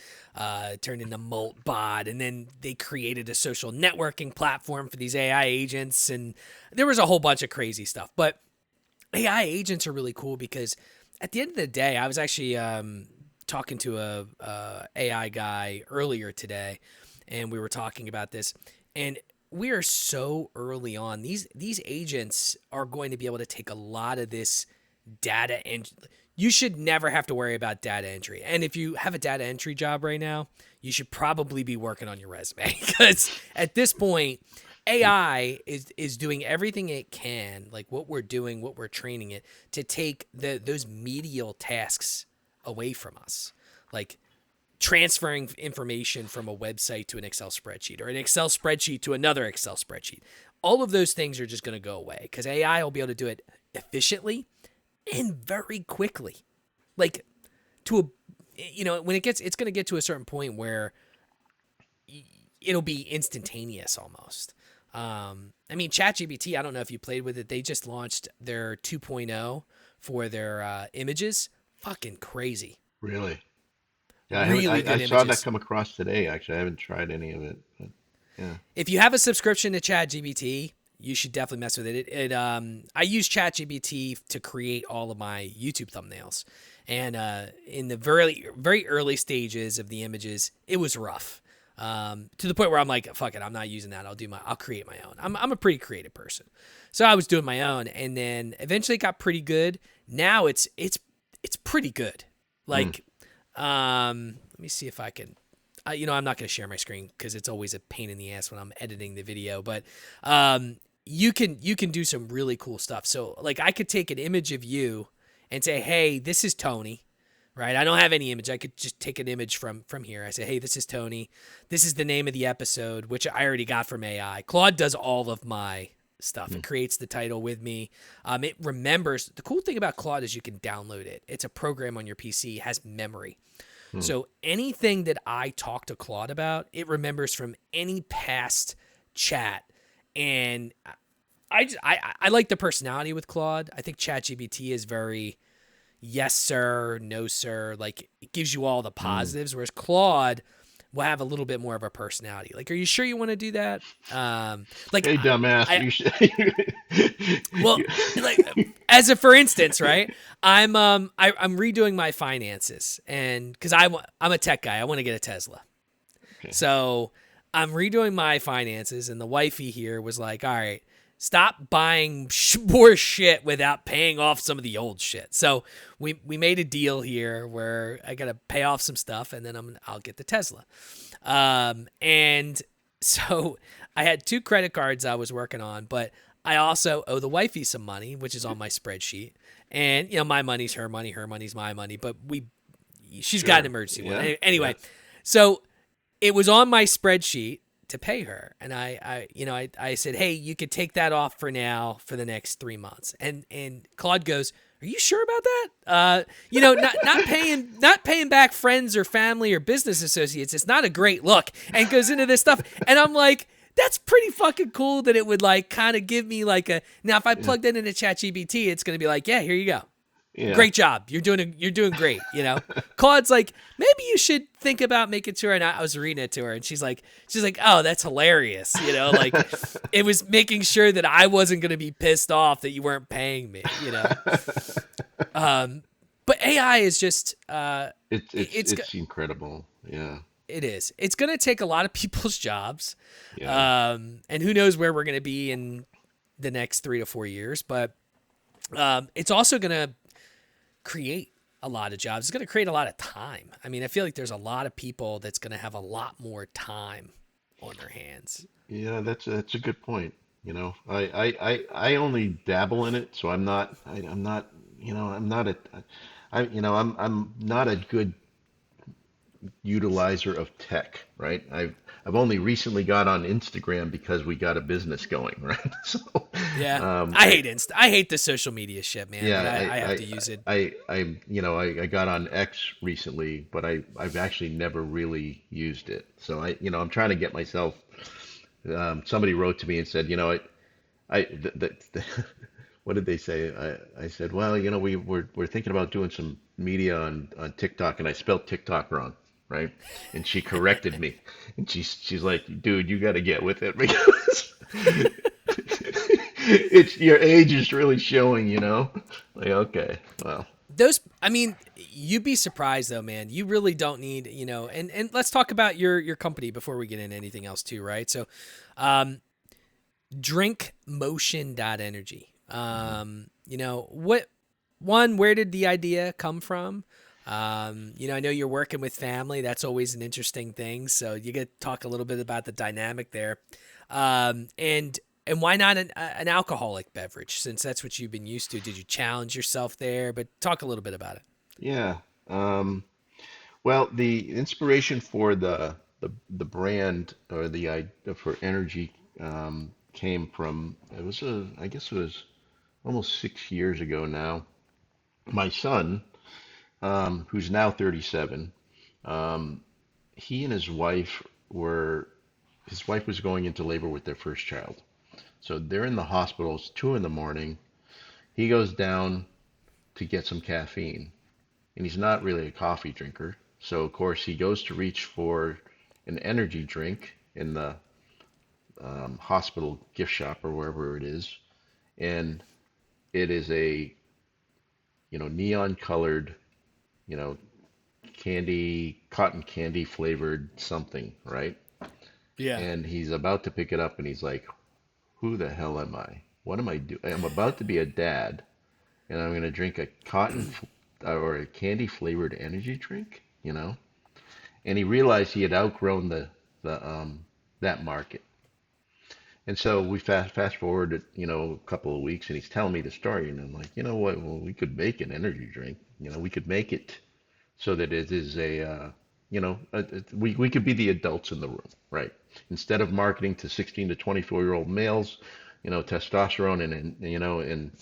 turned into Molt Bot, and then they created a social networking platform for these AI agents, and there was a whole bunch of crazy stuff. But AI agents are really cool because at the end of the day, I was actually talking to a AI guy earlier today, and we were talking about this, and we are so early on. These agents are going to be able to take a lot of this data, and you should never have to worry about data entry. And if you have a data entry job right now, you should probably be working on your resume, because at this point, AI is doing everything it can, like what we're doing, what we're training it, to take those medial tasks away from us, like transferring information from a website to an Excel spreadsheet, or an Excel spreadsheet to another Excel spreadsheet. All of those things are just going to go away, because AI will be able to do it efficiently and very quickly. Like, when it's going to get to a certain point where it'll be instantaneous almost. ChatGPT, I don't know if you played with it. They just launched their 2.0 for their images. Fucking crazy. Really? Yeah, I saw that come across today, actually. I haven't tried any of it. But yeah. If you have a subscription to ChatGPT, you should definitely mess with it. I use ChatGPT to create all of my YouTube thumbnails. And in the very, very early stages of the images, it was rough. To the point where I'm like, fuck it, I'm not using that. I'll create my own. I'm a pretty creative person. So I was doing my own, and then eventually it got pretty good. Now it's pretty good. Like, let me see if I can, I'm not going to share my screen because it's always a pain in the ass when I'm editing the video, but, you can do some really cool stuff. So like I could take an image of you and say, hey, this is Tony. Right? I don't have any image. I could just take an image from here. I say, hey, this is Tony. This is the name of the episode, which I already got from AI. Claude does all of my stuff. It creates the title with me. It remembers. The cool thing about Claude is you can download it. It's a program on your PC. It has memory. So anything that I talk to Claude about, it remembers from any past chat. And I like the personality with Claude. I think ChatGPT is very yes, sir, no, sir. Like, it gives you all the positives, whereas Claude will have a little bit more of a personality. Like, are you sure you want to do that? Hey, dumbass. You should. Well, like, as a for instance, right? I'm redoing my finances, and because I'm a tech guy, I want to get a Tesla. Okay. So I'm redoing my finances, and the wifey here was like, all right, stop buying more shit without paying off some of the old shit. So we made a deal here where I got to pay off some stuff, and then I'll get the Tesla. And so I had 2 credit cards I was working on, but I also owe the wifey some money, which is on my spreadsheet. And my money's her money's my money, but she's got an emergency one. Anyway, so it was on my spreadsheet to pay her, and I said, hey, you could take that off for now for the next 3 months. And Claude goes, are you sure about that? Not paying back friends or family or business associates, it's not a great look. And goes into this stuff, and I'm like, that's pretty fucking cool that it would like kind of give me like a, now if I plugged that into ChatGPT, it's going to be like, yeah, here you go. Yeah. Great job. You're doing great. Claude's like, maybe you should think about making sure. And I was reading it to her, and she's like, oh, that's hilarious. Like it was making sure that I wasn't going to be pissed off that you weren't paying me, but AI is just, it's incredible. Yeah. It is. It's going to take a lot of people's jobs. Yeah. And who knows where we're going to be in the next 3 to 4 years, but it's also going to create a lot of jobs. It's going to create a lot of time. I mean, I feel like there's a lot of people that's going to have a lot more time on their hands. Yeah, that's a good point. I only dabble in it, so I'm not a good utilizer of tech, right? I've only recently got on Instagram because we got a business going, right? So yeah, I hate the social media shit, man. Yeah, I have to use it. I got on X recently, but I've actually never really used it. So I'm trying to get myself. Somebody wrote to me and said, what did they say? I said, well, we're thinking about doing some media on TikTok, and I spelled TikTok wrong. Right, and she corrected me, and she's like, "Dude, you got to get with it because It's your age is really showing, you know? Like, okay, well, Those, I mean, you'd be surprised though, man. You really don't need, and let's talk about your company before we get into anything else too, right? So, um, drinkmotion.energy. Where did the idea come from? I know you're working with family. That's always an interesting thing. So you get to talk a little bit about the dynamic there. And why not an alcoholic beverage, since that's what you've been used to? Did you challenge yourself there? But talk a little bit about it. yeah. Well, the inspiration for the brand or the idea for energy came from I guess it was almost 6 years ago now. My son, who's now 37, um, he and his wife was going into labor with their first child. So they're in the hospital. It's 2 in the morning. He goes down to get some caffeine, and he's not really a coffee drinker. So of course he goes to reach for an energy drink in the hospital gift shop or wherever it is, and it is a neon colored you know cotton candy flavored something, right? Yeah. And he's about to pick it up, and he's like, "Who the hell am I? What am I doing? I'm about to be a dad, and I'm gonna drink a or a candy flavored energy drink, you know?" And he realized he had outgrown the that market. And so we fast forward, a couple of weeks, and he's telling me the story, and I'm like, you know what? Well, we could make an energy drink. We could make it so that it is we could be the adults in the room, right? Instead of marketing to 16 to 24-year-old males, testosterone and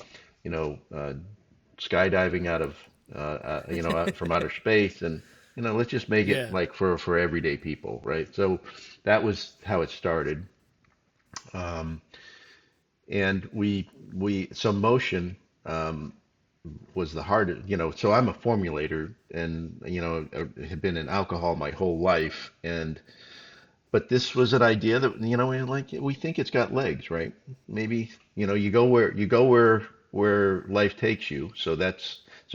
skydiving out of from outer space, and let's just make it Yeah. like for everyday people, right? So that was how it started. Um, and so motion was the hardest, so I'm a formulator, and I have been in alcohol my whole life, and but this was an idea that we think it's got legs, right? Maybe you go where life takes you. So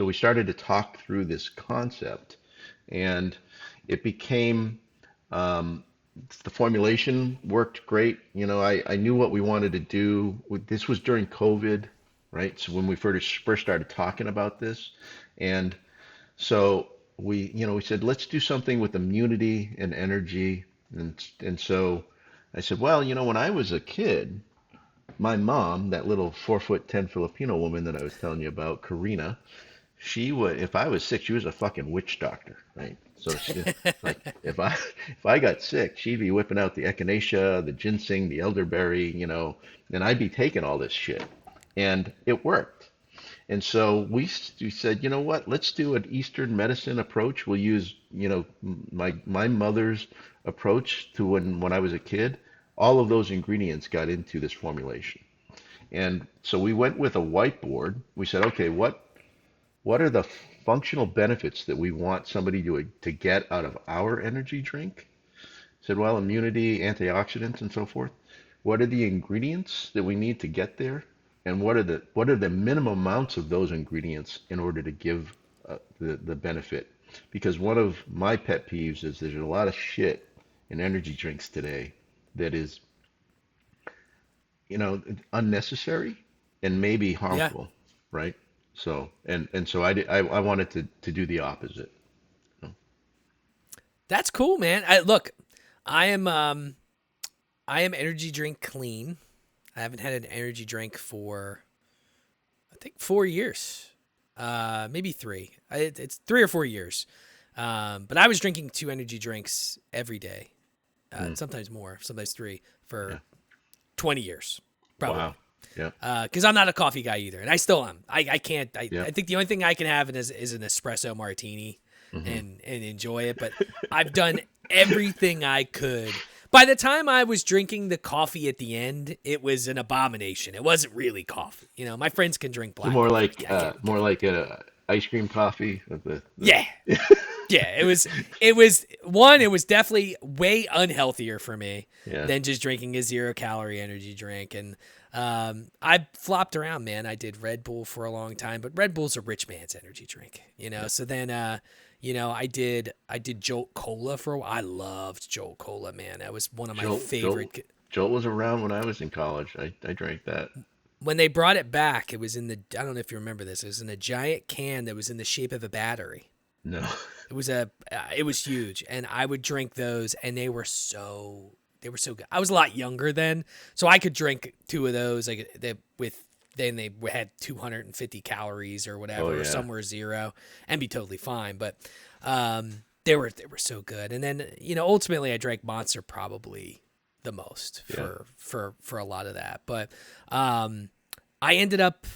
we started to talk through this concept, and it became um, the formulation worked great. I knew what we wanted to do. This was during COVID, right? So when we first started talking about this, and so we said, let's do something with immunity and energy. And so I said, well, when I was a kid, my mom, that little 4'10" Filipino woman that I was telling you about, Karina, if I was sick, she was a fucking witch doctor, right? So like if I got sick, she'd be whipping out the echinacea, the ginseng, the elderberry, and I'd be taking all this shit, and it worked. And so we said, you know what? Let's do an Eastern medicine approach. We'll use, my mother's approach to when I was a kid. All of those ingredients got into this formulation. And so we went with a whiteboard. We said, okay, what are the functional benefits that we want somebody to get out of our energy drink? Said, well, immunity, antioxidants, and so forth. What are the ingredients that we need to get there? And what are the minimum amounts of those ingredients in order to give the benefit? Because one of my pet peeves is there's a lot of shit in energy drinks today that is, unnecessary and maybe Yeah. harmful, right? So so I wanted to do the opposite. That's cool, man. I am I am energy drink clean. I haven't had an energy drink for I think 4 years, maybe three. It's 3 or 4 years. But I was drinking 2 energy drinks every day, Mm, sometimes more, sometimes three yeah. for 20 years, probably. Wow. Yeah. Because I'm not a coffee guy either, and I still am. I can't. Yeah. I think the only thing I can have is an espresso martini, Hmm. and enjoy it. But I've done everything I could. By the time I was drinking the coffee at the end, it was an abomination. It wasn't really coffee. My friends can drink So black coffee. I can't. more like a ice cream coffee with Yeah, yeah. It was definitely way unhealthier for me yeah. than just drinking a 0-calorie energy drink, and I flopped around, man. I did Red Bull for a long time, but Red Bull's a rich man's energy drink, you know. So then, I did Jolt Cola for a while. I loved Jolt Cola, man. That was one of my Jolt, Jolt, favorite. Jolt was around when I was in college. I drank that. When they brought it back, it was in the. I don't know if you remember this. It was in a giant can that was in the shape of a battery. No. It was huge, and I would drink those, and they were so good. I was a lot younger then, so I could drink two of those. Then they had 250 calories or whatever, Oh or yeah. somewhere zero, and be totally fine. But they were so good. And then ultimately I drank Monster probably the most Yeah. for a lot of that. But I ended up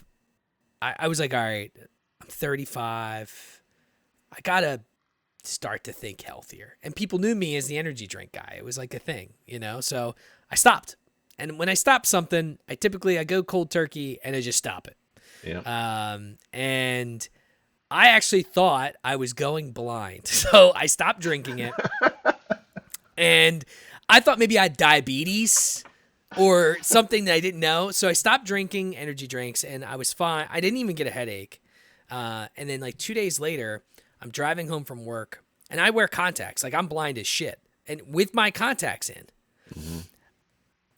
I was like, all right, I'm 35. I gotta start to think healthier. And people knew me as the energy drink guy. It was like a thing, so I stopped. And when I stop something, I go cold turkey and I just stop it. Yeah. And I actually thought I was going blind. So I stopped drinking it. And I thought maybe I had diabetes or something that I didn't know. So I stopped drinking energy drinks and I was fine. I didn't even get a headache. And then like 2 days later, I'm driving home from work and I wear contacts. Like I'm blind as shit. And with my contacts in,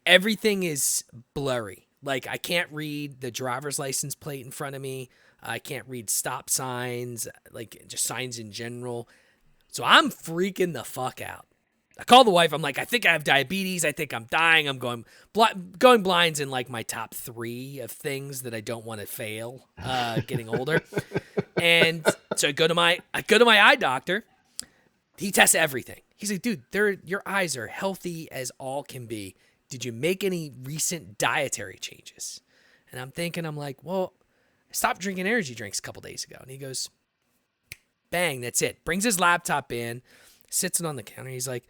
everything is blurry. Like I can't read the driver's license plate in front of me. I can't read stop signs, like just signs in general. So I'm freaking the fuck out. I call the wife. I'm like, I think I have diabetes. I think I'm dying. I'm going blind's in like my top 3 of things that I don't want to fail getting older. And so I go to my eye doctor. He tests everything. He's like, dude, your eyes are healthy as all can be. Did you make any recent dietary changes? And I'm like, well, I stopped drinking energy drinks a couple days ago. And he goes, bang, that's it. Brings his laptop in, sits it on the counter. He's like,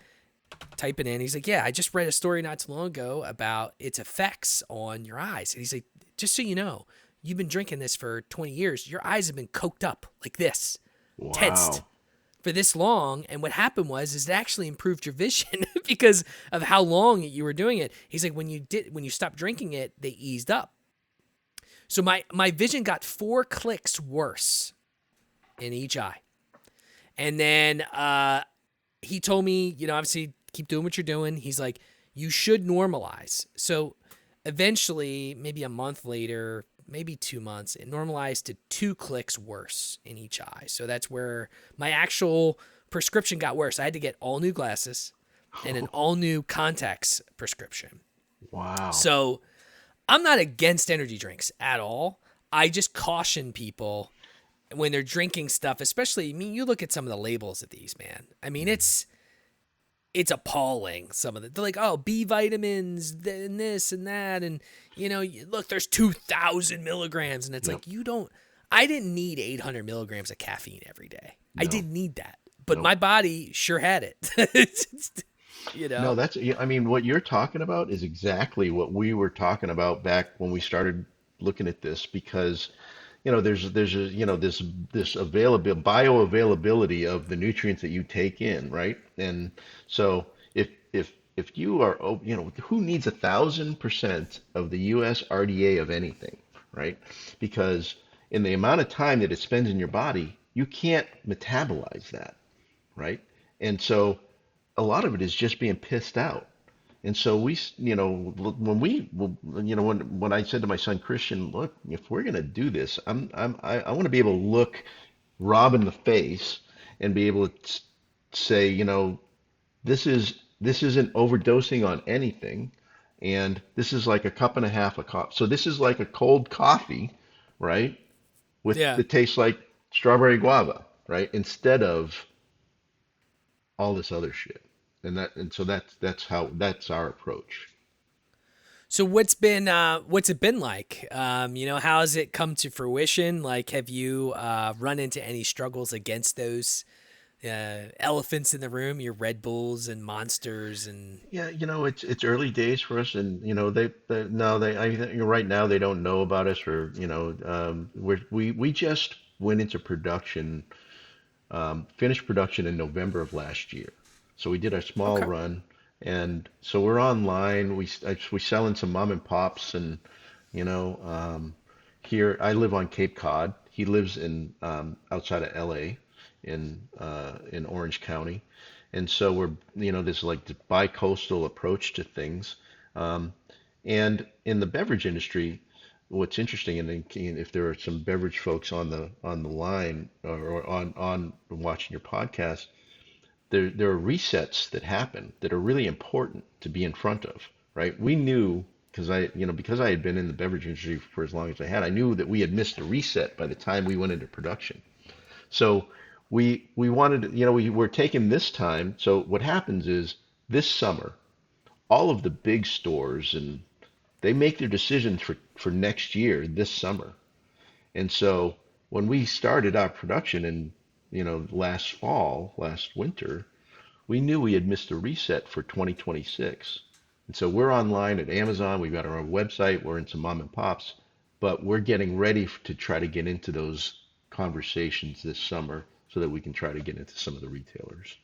type it in. He's like, yeah, I just read a story not too long ago about its effects on your eyes. And he's like, just so you know, you've been drinking this for 20 years. Your eyes have been coked up like this, tensed Wow. for this long. And what happened was it actually improved your vision because of how long you were doing it. He's like, when you stopped drinking it, they eased up. So my vision got 4 clicks worse in each eye. And then he told me, obviously keep doing what you're doing. He's like, you should normalize. So eventually, maybe a month later, maybe 2 months, it normalized to 2 clicks worse in each eye. So that's where my actual prescription got worse. I had to get all new glasses and an all new contacts prescription. Wow. So I'm not against energy drinks at all. I just caution people when they're drinking stuff, especially, you look at some of the labels of these, man. I mean, it's appalling. Some of they're like, oh, B vitamins, and this and that. And, look, there's 2,000 milligrams. And it's Yep. like, I didn't need 800 milligrams of caffeine every day. I No. didn't need that. But Nope. my body sure had it. No, I mean, what you're talking about is exactly what we were talking about back when we started looking at this because, there's this bioavailability of the nutrients that you take in, right? And so if you are, who needs 1,000% of the US RDA of anything, right? Because in the amount of time that it spends in your body, you can't metabolize that, right? And so a lot of it is just being pissed out. And so when I said to my son Christian, look, if we're gonna do this, I want to be able to look Rob in the face and be able to say, this isn't overdosing on anything, and this is like a cup and a half of coffee. So this is like a cold coffee, right? Yeah. That tastes like strawberry guava, right? Instead of all this other shit. So that's our approach. So what's it been like? How has it come to fruition? Like, have you run into any struggles against those elephants in the room, your Red Bulls and Monsters and Yeah, it's early days for us, and they no, I think right now they don't know about us, or we just went into production, finished production in November of last year. So we did our small okay. run, and so we're online. We selling some mom and pops, and You know, here I live on Cape Cod. He lives in outside of LA in Orange County, and so we're this like the bi-coastal approach to things. Um, and in the beverage industry, what's interesting, and if there are some beverage folks on the line or on watching your podcast, there are resets that happen that are really important to be in front of, right? We knew because I had been in the beverage industry for as long as I had, I knew that we had missed a reset by the time we went into production. So we wanted, we were taking this time. So what happens is this summer, all of the big stores and they make their decisions for next year this summer. And so when we started our production in, last fall, last winter, we knew we had missed a reset for 2026. And so we're online at Amazon. We've got our own website. We're in some mom and pops, but we're getting ready to try to get into those conversations this summer so that we can try to get into some of the retailers.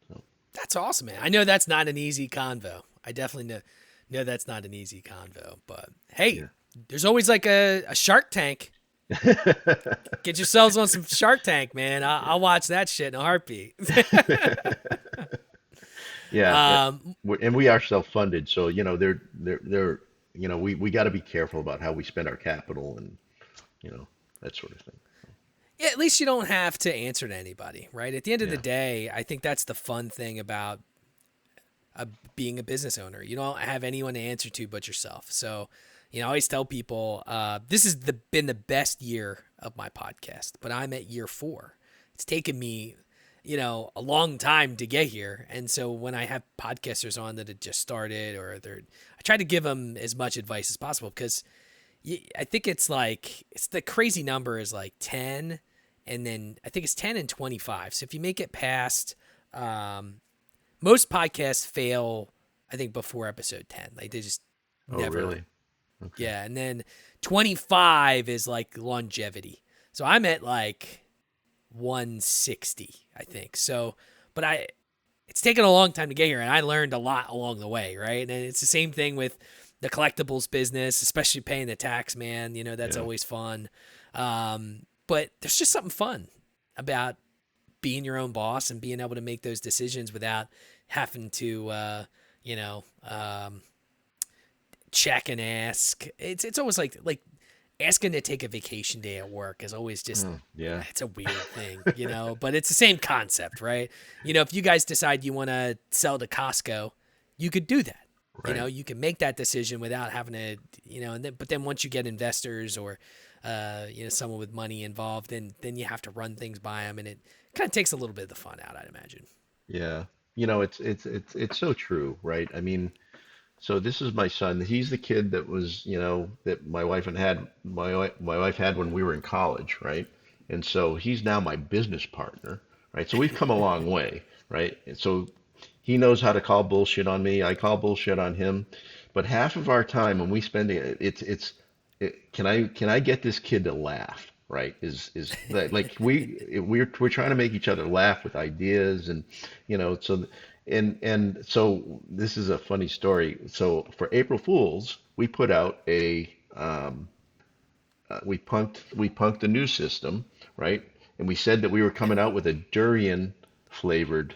So, That's awesome, man. I know that's not an easy convo. I definitely know that's not an easy convo. But hey, yeah. there's always like a Shark Tank. Get yourselves on some Shark Tank, man. I'll watch that shit in a heartbeat. Yeah, um, and we are self-funded, so they're we got to be careful about how we spend our capital and that sort of thing. yeah, at least you don't have to answer to anybody, right? At the end of the Yeah, day, I think that's the fun thing about being a business owner. You don't have anyone to answer to but yourself. So, I always tell people this has been the best year of my podcast, but I'm at year 4. It's taken me, a long time to get here. And so when I have podcasters on that had just started I try to give them as much advice as possible because I think it's the crazy number is like 10 and then I think it's 10 and 25. So if you make it past, most podcasts fail, I think before episode 10, like they just oh never. really? Okay. Yeah. And then 25 is like longevity. So I'm at like 160, I think. So, but it's taken a long time to get here and I learned a lot along the way. Right. And it's the same thing with the collectibles business, especially paying the tax, man, that's Yeah. always fun. But there's just something fun about being your own boss and being able to make those decisions without having to, check and ask. It's always like asking to take a vacation day at work is always just, Yeah. it's a weird thing, but it's the same concept, right? If you guys decide you want to sell to Costco, you could do that. Right. You can make that decision without having to, but then once you get investors or, someone with money involved, then you have to run things by them and it kind of takes a little bit of the fun out, I'd imagine. Yeah. It's so true, right? I mean, so this is my son. He's the kid that was, that my wife had when we were in college, right? And so he's now my business partner, right? So we've come a long way, right? And so he knows how to call bullshit on me. I call bullshit on him. But half of our time when we spend it, can I get this kid to laugh, right? Is that like we're trying to make each other laugh with ideas and so so this is a funny story. So for April Fools, we put out we punked the news system, right? And we said that we were coming out with a durian flavored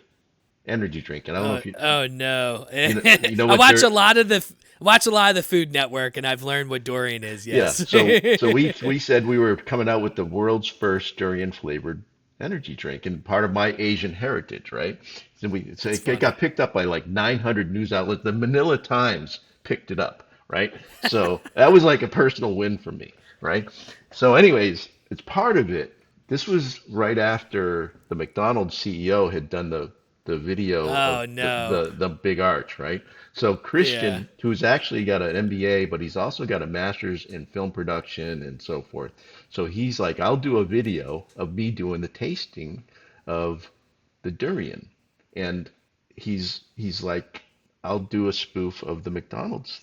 energy drink. And I don't know Oh, if you oh no! you know I what watch a lot of the Food Network, and I've learned what Dorian is. yeah. Yes. So we said we were coming out with the world's first durian flavored energy drink, and part of my Asian heritage, right? So That's it got funny. picked up by like 900 news outlets. The Manila Times picked it up, right? So that was like a personal win for me, right? So, anyways, it's part of it. This was right after the McDonald's CEO had done the video of Oh no! the big arch, right? So Yeah, Christian, who's actually got an MBA, but he's also got a master's in film production and so forth. So he's like, I'll do a video of me doing the tasting of the durian. And he's like, I'll do a spoof of the McDonald's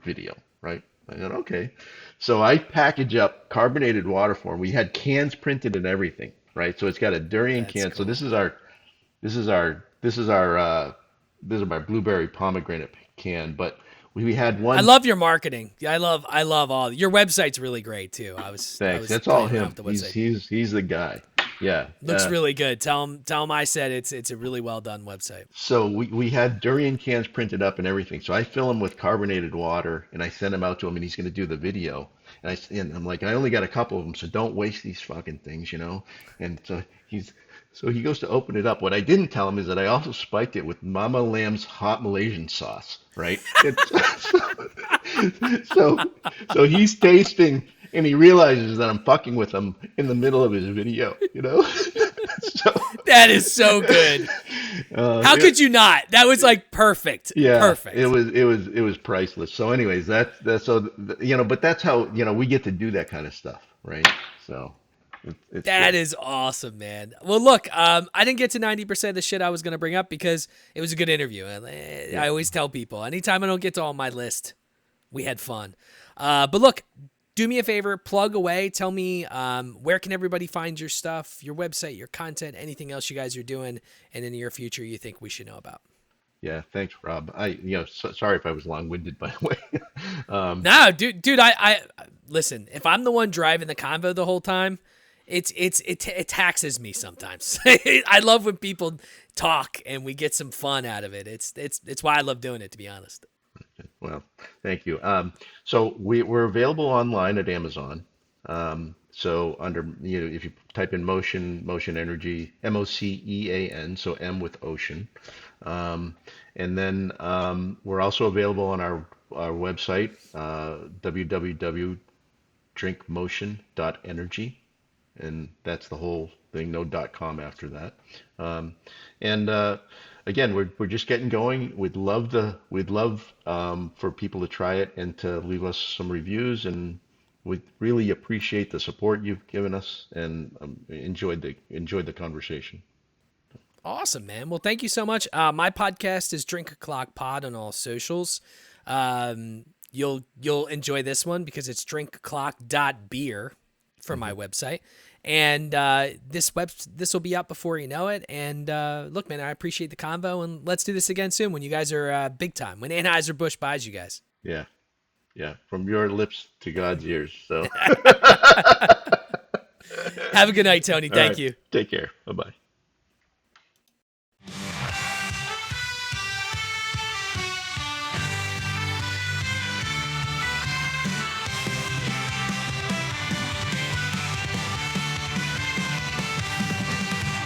video, right? I said, okay. So I package up carbonated water for him. We had cans printed and everything, right? So it's got a durian that's can. So cool. this is our this is our this is my blueberry pomegranate can, but we had I one. love your marketing. I love all your website's really great too. I Thanks. was That's all playing around him. with the website. He's the guy. Yeah. Looks really good. Tell him I said it's a really well done website. So we had durian cans printed up and everything. So I fill them with carbonated water and I send them out to him and he's going to do the video. And I'm like, I only got a couple of them, so don't waste these fucking things, you know? And so he goes to open it up. What I didn't tell him is that I also spiked it with Mama Lamb's hot Malaysian sauce, right? So so he's tasting and he realizes that I'm fucking with him in the middle of his video, you know? So That is so good. How could you not? That was like perfect. yeah, Perfect. it was priceless. So anyways, that's so you know, but that's how, you know, we get to do that kind of stuff, right? So it's That good. is awesome, man. Well, look, I didn't get to 90% of the shit I was going to bring up because it was a good interview. I always tell people, anytime I don't get to all my list, we had fun. But look, do me a favor, plug away. Tell me where can everybody find your stuff, your website, your content, anything else you guys are doing in the near future you think we should know about. Yeah, thanks, Rob. Sorry if I was long-winded, by the way. No, dude, I listen. If I'm the one driving the convo the whole time, it taxes me sometimes. I love when people talk and we get some fun out of it. It's why I love doing it, to be honest. Well, thank you. So we're available online at Amazon. So under, you know, if you type in Motion Energy, MOCEAN, so M with ocean. And then we're also available on our website, www.drinkmotion.energy, and that's the whole thing, no .com after that. And again, we're just getting going. We'd love for people to try it and to leave us some reviews, and we really appreciate the support you've given us, and enjoyed the conversation. Awesome, man. Well, thank you so much. My podcast is Drink O'Clock Pod on all socials. You'll enjoy this one because it's drinkoclock.beer for my website. And this will be out before you know it. And look, man, I appreciate the convo, and let's do this again soon when you guys are big time, when Anheuser-Busch buys you guys. Yeah, yeah, from your lips to God's ears. So, Have a good night, Tony. all Thank right, you. take care. Bye bye.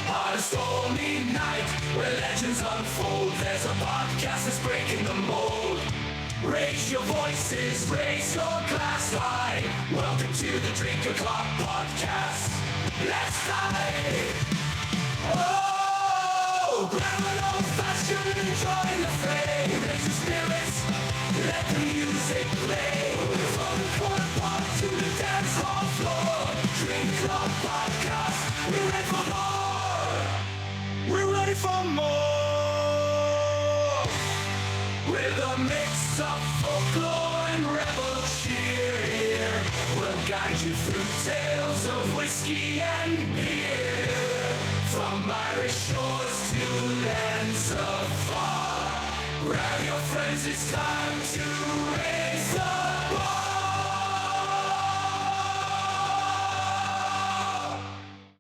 On a stormy night where legends unfold, there's a podcast that's breaking the mold. Raise your voices, raise your glass high. Welcome to the Drink O'Clock Podcast. Let's dive. Oh, grab an old fashioned and join the fray. Raise your spirits, let the music play. From the corner pub to the dance hall floor. Drink O'Clock Podcast, we're ready for more. We're ready for more. With a mix of folklore and rebel cheer, we'll guide you through tales of whiskey and beer. From Irish shores to lands afar, grab your friends, it's time to raise.